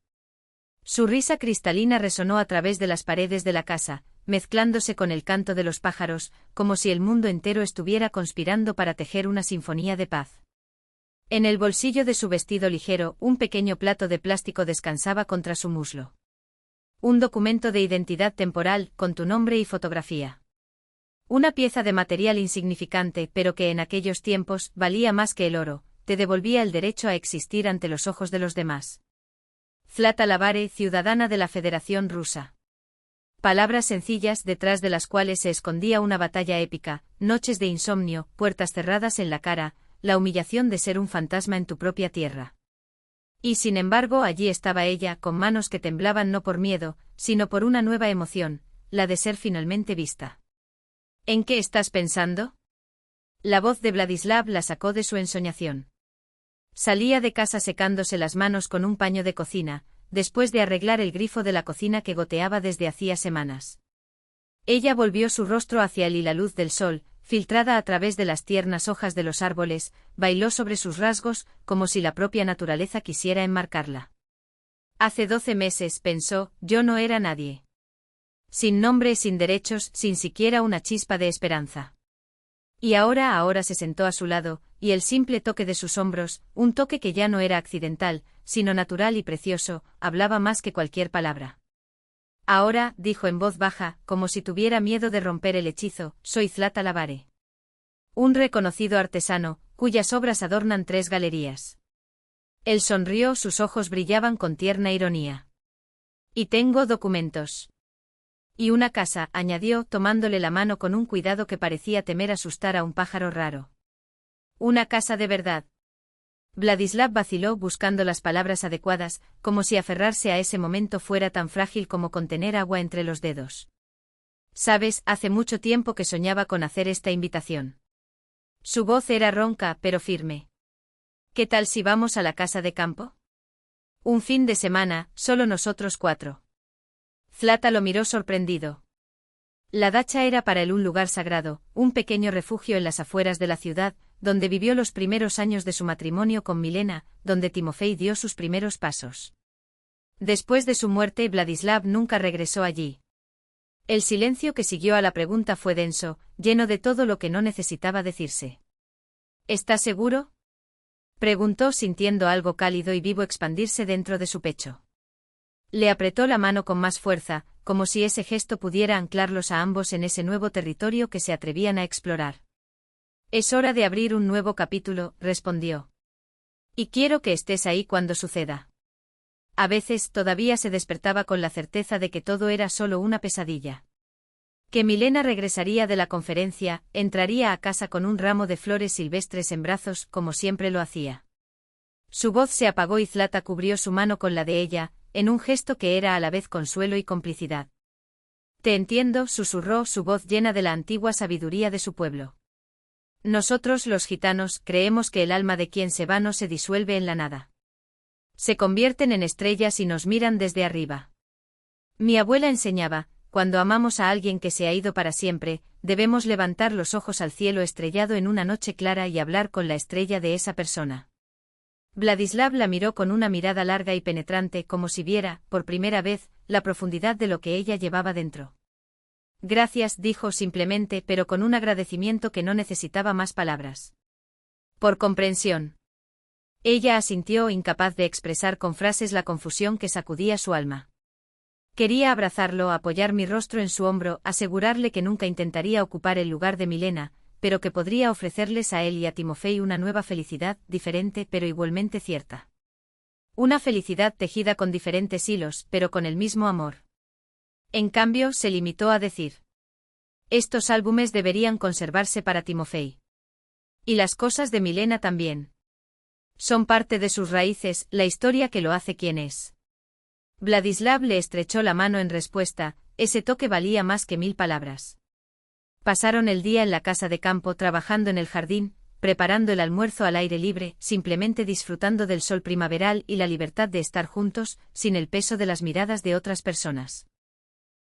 Su risa cristalina resonó a través de las paredes de la casa, mezclándose con el canto de los pájaros, como si el mundo entero estuviera conspirando para tejer una sinfonía de paz. En el bolsillo de su vestido ligero, un pequeño plato de plástico descansaba contra su muslo. Un documento de identidad temporal, con tu nombre y fotografía. Una pieza de material insignificante, pero que en aquellos tiempos valía más que el oro, te devolvía el derecho a existir ante los ojos de los demás. Zlata Lavare, ciudadana de la Federación Rusa. Palabras sencillas detrás de las cuales se escondía una batalla épica, noches de insomnio, puertas cerradas en la cara, la humillación de ser un fantasma en tu propia tierra. Y sin embargo allí estaba ella, con manos que temblaban no por miedo, sino por una nueva emoción, la de ser finalmente vista. ¿En qué estás pensando? La voz de Vladislav la sacó de su ensoñación. Salía de casa secándose las manos con un paño de cocina, después de arreglar el grifo de la cocina que goteaba desde hacía semanas. Ella volvió su rostro hacia él y la luz del sol, filtrada a través de las tiernas hojas de los árboles, bailó sobre sus rasgos, como si la propia naturaleza quisiera enmarcarla. Hace 12 meses, pensó, yo no era nadie. Sin nombre, sin derechos, sin siquiera una chispa de esperanza. Y ahora se sentó a su lado, y el simple toque de sus hombros, un toque que ya no era accidental, sino natural y precioso, hablaba más que cualquier palabra. Ahora, dijo en voz baja, como si tuviera miedo de romper el hechizo, soy Zlata Lavare. Un reconocido artesano, cuyas obras adornan 3 galerías. Él sonrió, sus ojos brillaban con tierna ironía. Y tengo documentos. Y una casa, añadió, tomándole la mano con un cuidado que parecía temer asustar a un pájaro raro. Una casa de verdad. Vladislav vaciló buscando las palabras adecuadas, como si aferrarse a ese momento fuera tan frágil como contener agua entre los dedos. Sabes, hace mucho tiempo que soñaba con hacer esta invitación. Su voz era ronca, pero firme. ¿Qué tal si vamos a la casa de campo? Un fin de semana, solo nosotros 4. Zlata lo miró sorprendido. La dacha era para él un lugar sagrado, un pequeño refugio en las afueras de la ciudad, donde vivió los primeros años de su matrimonio con Milena, donde Timofey dio sus primeros pasos. Después de su muerte, Vladislav nunca regresó allí. El silencio que siguió a la pregunta fue denso, lleno de todo lo que no necesitaba decirse. ¿Estás seguro?, preguntó sintiendo algo cálido y vivo expandirse dentro de su pecho. Le apretó la mano con más fuerza, como si ese gesto pudiera anclarlos a ambos en ese nuevo territorio que se atrevían a explorar. Es hora de abrir un nuevo capítulo, respondió. Y quiero que estés ahí cuando suceda. A veces todavía se despertaba con la certeza de que todo era solo una pesadilla. Que Milena regresaría de la conferencia, entraría a casa con un ramo de flores silvestres en brazos, como siempre lo hacía. Su voz se apagó y Zlata cubrió su mano con la de ella, en un gesto que era a la vez consuelo y complicidad. Te entiendo, susurró, su voz llena de la antigua sabiduría de su pueblo. Nosotros los gitanos creemos que el alma de quien se va no se disuelve en la nada. Se convierten en estrellas y nos miran desde arriba. Mi abuela enseñaba, cuando amamos a alguien que se ha ido para siempre, debemos levantar los ojos al cielo estrellado en una noche clara y hablar con la estrella de esa persona. Vladislav la miró con una mirada larga y penetrante como si viera, por primera vez, la profundidad de lo que ella llevaba dentro. Gracias, dijo simplemente, pero con un agradecimiento que no necesitaba más palabras. Por comprensión. Ella asintió, incapaz de expresar con frases la confusión que sacudía su alma. Quería abrazarlo, apoyar mi rostro en su hombro, asegurarle que nunca intentaría ocupar el lugar de Milena, pero que podría ofrecerles a él y a Timofey una nueva felicidad, diferente pero igualmente cierta. Una felicidad tejida con diferentes hilos, pero con el mismo amor. En cambio, se limitó a decir: estos álbumes deberían conservarse para Timofey. Y las cosas de Milena también. Son parte de sus raíces, la historia que lo hace quien es. Vladislav le estrechó la mano en respuesta, ese toque valía más que 1000 palabras. Pasaron el día en la casa de campo trabajando en el jardín, preparando el almuerzo al aire libre, simplemente disfrutando del sol primaveral y la libertad de estar juntos, sin el peso de las miradas de otras personas.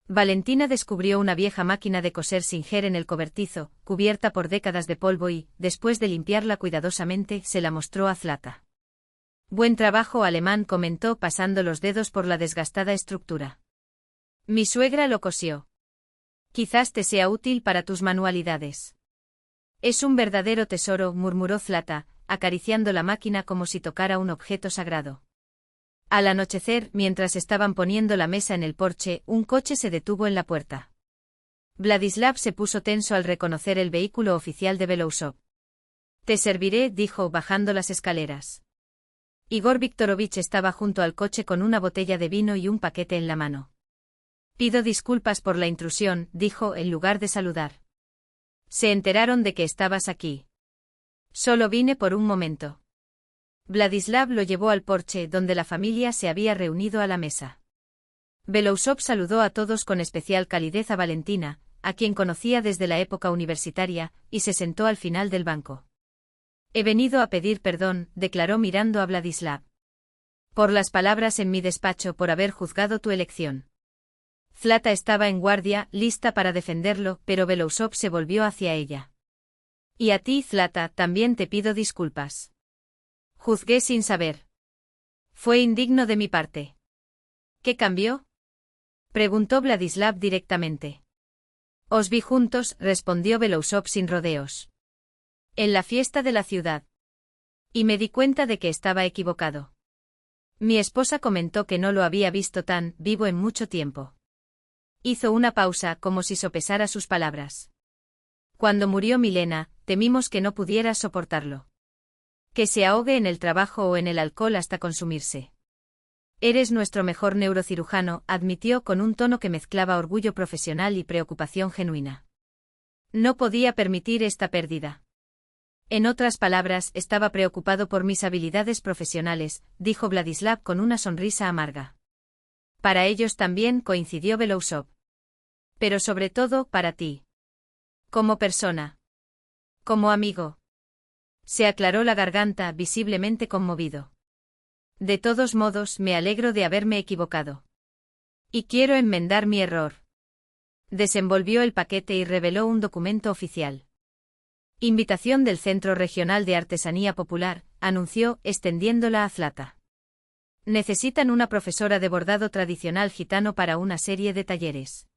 Valentina descubrió una vieja máquina de coser Singer en el cobertizo, cubierta por décadas de polvo y, después de limpiarla cuidadosamente, se la mostró a Zlata. Buen trabajo alemán, comentó pasando los dedos por la desgastada estructura. Mi suegra lo cosió. Quizás te sea útil para tus manualidades. Es un verdadero tesoro, murmuró Zlata, acariciando la máquina como si tocara un objeto sagrado. Al anochecer, mientras estaban poniendo la mesa en el porche, un coche se detuvo en la puerta. Vladislav se puso tenso al reconocer el vehículo oficial de Belousov. Te serviré, dijo, bajando las escaleras. Igor Viktorovich estaba junto al coche con una botella de vino y un paquete en la mano. Pido disculpas por la intrusión, dijo en lugar de saludar. Se enteraron de que estabas aquí. Solo vine por un momento. Vladislav lo llevó al porche donde la familia se había reunido a la mesa. Belousov saludó a todos con especial calidez a Valentina, a quien conocía desde la época universitaria, y se sentó al final del banco. He venido a pedir perdón, declaró mirando a Vladislav. Por las palabras en mi despacho, por haber juzgado tu elección. Zlata estaba en guardia, lista para defenderlo, pero Belousov se volvió hacia ella. Y a ti, Zlata, también te pido disculpas. Juzgué sin saber. Fue indigno de mi parte. ¿Qué cambió? Preguntó Vladislav directamente. Os vi juntos, respondió Belousov sin rodeos. En la fiesta de la ciudad. Y me di cuenta de que estaba equivocado. Mi esposa comentó que no lo había visto tan vivo en mucho tiempo. Hizo una pausa como si sopesara sus palabras. Cuando murió Milena, temimos que no pudiera soportarlo. Que se ahogue en el trabajo o en el alcohol hasta consumirse. Eres nuestro mejor neurocirujano, admitió con un tono que mezclaba orgullo profesional y preocupación genuina. No podía permitir esta pérdida. En otras palabras, estaba preocupado por mis habilidades profesionales, dijo Vladislav con una sonrisa amarga. Para ellos también, coincidió Belousov. Pero sobre todo, para ti. Como persona. Como amigo. Se aclaró la garganta, visiblemente conmovido. De todos modos, me alegro de haberme equivocado. Y quiero enmendar mi error. Desenvolvió el paquete y reveló un documento oficial. Invitación del Centro Regional de Artesanía Popular, anunció, extendiéndola a Zlata. Necesitan una profesora de bordado tradicional gitano para una serie de talleres.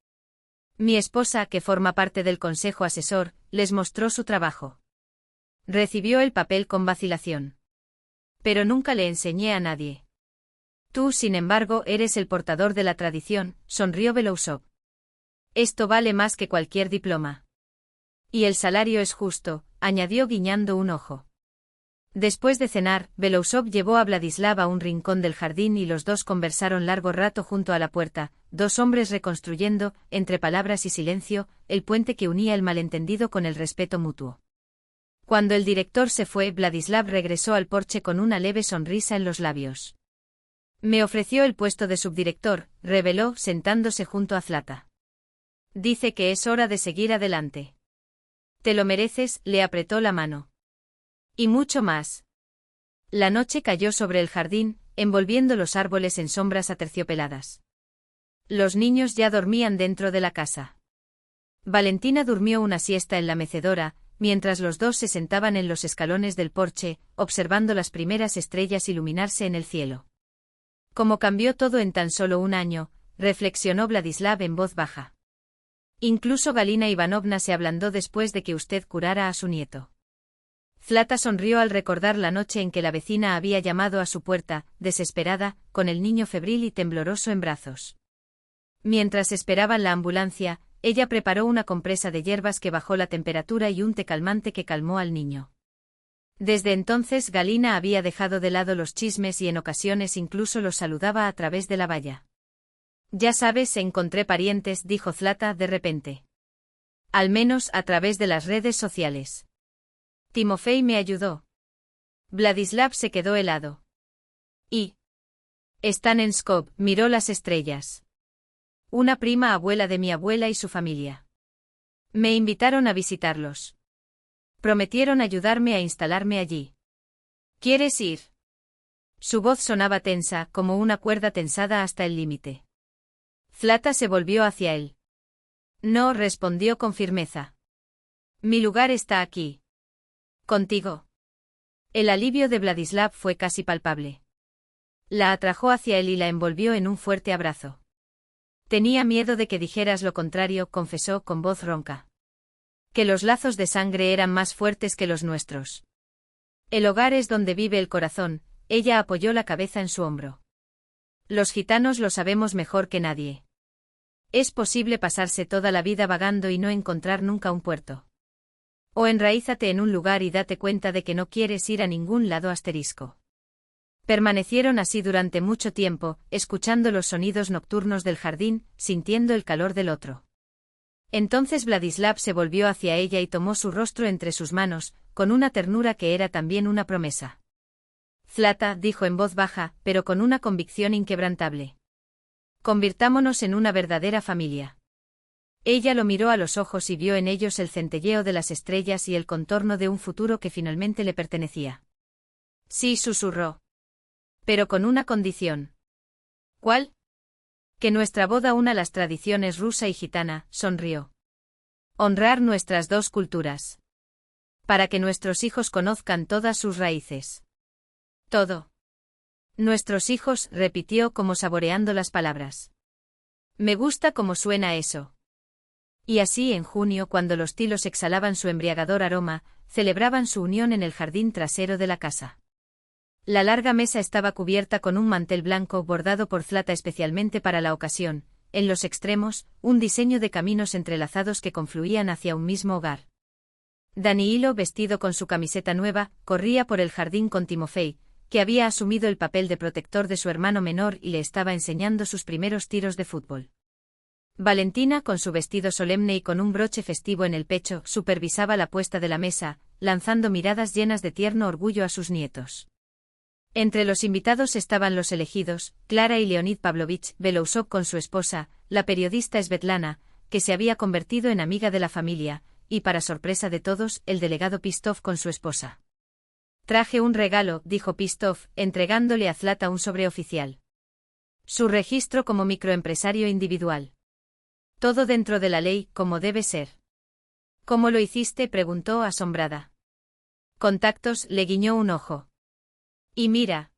Mi esposa, que forma parte del consejo asesor, les mostró su trabajo. Recibió el papel con vacilación. Pero nunca le enseñé a nadie. Tú, sin embargo, eres el portador de la tradición, sonrió Belousov. Esto vale más que cualquier diploma. Y el salario es justo, añadió guiñando un ojo. Después de cenar, Belousov llevó a Vladislav a un rincón del jardín y los dos conversaron largo rato junto a la puerta, dos hombres reconstruyendo, entre palabras y silencio, el puente que unía el malentendido con el respeto mutuo. Cuando el director se fue, Vladislav regresó al porche con una leve sonrisa en los labios. Me ofreció el puesto de subdirector, reveló, sentándose junto a Zlata. Dice que es hora de seguir adelante. Te lo mereces, le apretó la mano. Y mucho más. La noche cayó sobre el jardín, envolviendo los árboles en sombras aterciopeladas. Los niños ya dormían dentro de la casa. Valentina durmió una siesta en la mecedora, mientras los dos se sentaban en los escalones del porche, observando las primeras estrellas iluminarse en el cielo. Cómo cambió todo en tan solo un año, reflexionó Vladislav en voz baja. Incluso Galina Ivanovna se ablandó después de que usted curara a su nieto. Zlata sonrió al recordar la noche en que la vecina había llamado a su puerta, desesperada, con el niño febril y tembloroso en brazos. Mientras esperaban la ambulancia, ella preparó una compresa de hierbas que bajó la temperatura y un té calmante que calmó al niño. Desde entonces Galina había dejado de lado los chismes y en ocasiones incluso los saludaba a través de la valla. Ya sabes, encontré parientes, dijo Zlata de repente. Al menos a través de las redes sociales. Timofey me ayudó. Vladislav se quedó helado. ¿Y? Están en Pskov, miró las estrellas. Una prima abuela de mi abuela y su familia. Me invitaron a visitarlos. Prometieron ayudarme a instalarme allí. ¿Quieres ir? Su voz sonaba tensa, como una cuerda tensada hasta el límite. Zlata se volvió hacia él. No, respondió con firmeza. Mi lugar está aquí. Contigo. El alivio de Vladislav fue casi palpable. La atrajo hacia él y la envolvió en un fuerte abrazo. Tenía miedo de que dijeras lo contrario, confesó con voz ronca. Que los lazos de sangre eran más fuertes que los nuestros. El hogar es donde vive el corazón, ella apoyó la cabeza en su hombro. Los gitanos lo sabemos mejor que nadie. Es posible pasarse toda la vida vagando y no encontrar nunca un puerto. O enraízate en un lugar y date cuenta de que no quieres ir a ningún lado asterisco. Permanecieron así durante mucho tiempo, escuchando los sonidos nocturnos del jardín, sintiendo el calor del otro. Entonces Vladislav se volvió hacia ella y tomó su rostro entre sus manos, con una ternura que era también una promesa. Zlata, dijo en voz baja, pero con una convicción inquebrantable. Convirtámonos en una verdadera familia. Ella lo miró a los ojos y vio en ellos el centelleo de las estrellas y el contorno de un futuro que finalmente le pertenecía. Sí, susurró. Pero con una condición. ¿Cuál? Que nuestra boda una las tradiciones rusa y gitana, sonrió. Honrar nuestras dos culturas. Para que nuestros hijos conozcan todas sus raíces. Todo. Nuestros hijos, repitió como saboreando las palabras. Me gusta cómo suena eso. Y así en junio, cuando los tilos exhalaban su embriagador aroma, celebraban su unión en el jardín trasero de la casa. La larga mesa estaba cubierta con un mantel blanco bordado por Zlata especialmente para la ocasión, en los extremos, un diseño de caminos entrelazados que confluían hacia un mismo hogar. Daniilo, vestido con su camiseta nueva, corría por el jardín con Timofey, que había asumido el papel de protector de su hermano menor y le estaba enseñando sus primeros tiros de fútbol. Valentina, con su vestido solemne y con un broche festivo en el pecho, supervisaba la puesta de la mesa, lanzando miradas llenas de tierno orgullo a sus nietos. Entre los invitados estaban los elegidos, Clara y Leonid Pavlovich Belousov con su esposa, la periodista Svetlana, que se había convertido en amiga de la familia, y para sorpresa de todos, el delegado Pistov con su esposa. Traje un regalo, dijo Pistov, entregándole a Zlata un sobre oficial. Su registro como microempresario individual. Todo dentro de la ley, como debe ser. ¿Cómo lo hiciste?, preguntó asombrada. Contactos, le guiñó un ojo. Y mira.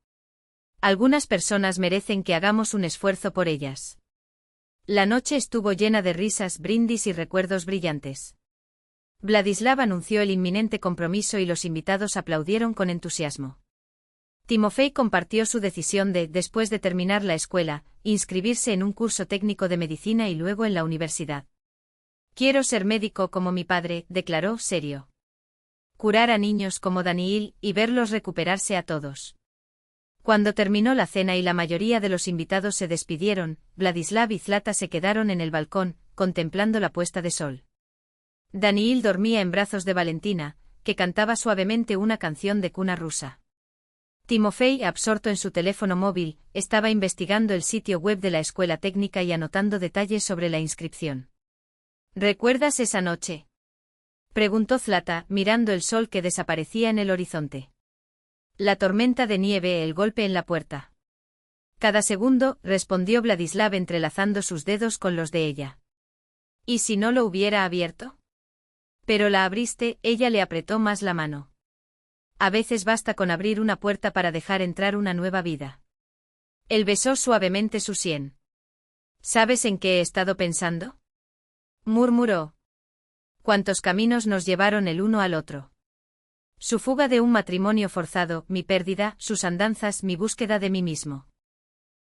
Algunas personas merecen que hagamos un esfuerzo por ellas. La noche estuvo llena de risas, brindis y recuerdos brillantes. Vladislav anunció el inminente compromiso y los invitados aplaudieron con entusiasmo. Timofey compartió su decisión de, después de terminar la escuela, inscribirse en un curso técnico de medicina y luego en la universidad. Quiero ser médico como mi padre, declaró serio. Curar a niños como Daniil y verlos recuperarse a todos. Cuando terminó la cena y la mayoría de los invitados se despidieron, Vladislav y Zlata se quedaron en el balcón, contemplando la puesta de sol. Daniil dormía en brazos de Valentina, que cantaba suavemente una canción de cuna rusa. Timofey, absorto en su teléfono móvil, estaba investigando el sitio web de la escuela técnica y anotando detalles sobre la inscripción. ¿Recuerdas esa noche? Preguntó Zlata, mirando el sol que desaparecía en el horizonte. La tormenta de nieve, el golpe en la puerta. Cada segundo, respondió Vladislav entrelazando sus dedos con los de ella. ¿Y si no lo hubiera abierto? Pero la abriste, ella le apretó más la mano. A veces basta con abrir una puerta para dejar entrar una nueva vida. Él besó suavemente su sien. ¿Sabes en qué he estado pensando? Murmuró. ¿Cuántos caminos nos llevaron el uno al otro? Su fuga de un matrimonio forzado, mi pérdida, sus andanzas, mi búsqueda de mí mismo.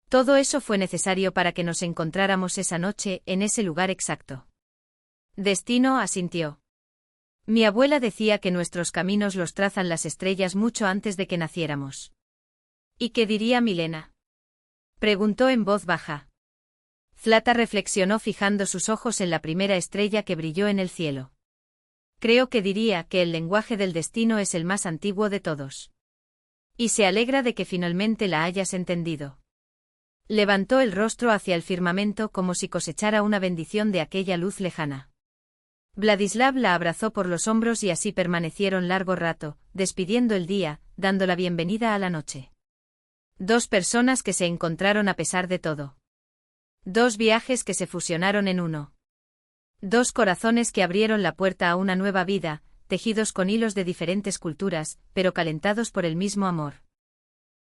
Todo eso fue necesario para que nos encontráramos esa noche, en ese lugar exacto. Destino, asintió. Mi abuela decía que nuestros caminos los trazan las estrellas mucho antes de que naciéramos. ¿Y qué diría Milena? Preguntó en voz baja. Zlata reflexionó fijando sus ojos en la primera estrella que brilló en el cielo. Creo que diría que el lenguaje del destino es el más antiguo de todos. Y se alegra de que finalmente la hayas entendido. Levantó el rostro hacia el firmamento como si cosechara una bendición de aquella luz lejana. Vladislav la abrazó por los hombros y así permanecieron largo rato, despidiendo el día, dando la bienvenida a la noche. Dos personas que se encontraron a pesar de todo. Dos viajes que se fusionaron en uno. Dos corazones que abrieron la puerta a una nueva vida, tejidos con hilos de diferentes culturas, pero calentados por el mismo amor.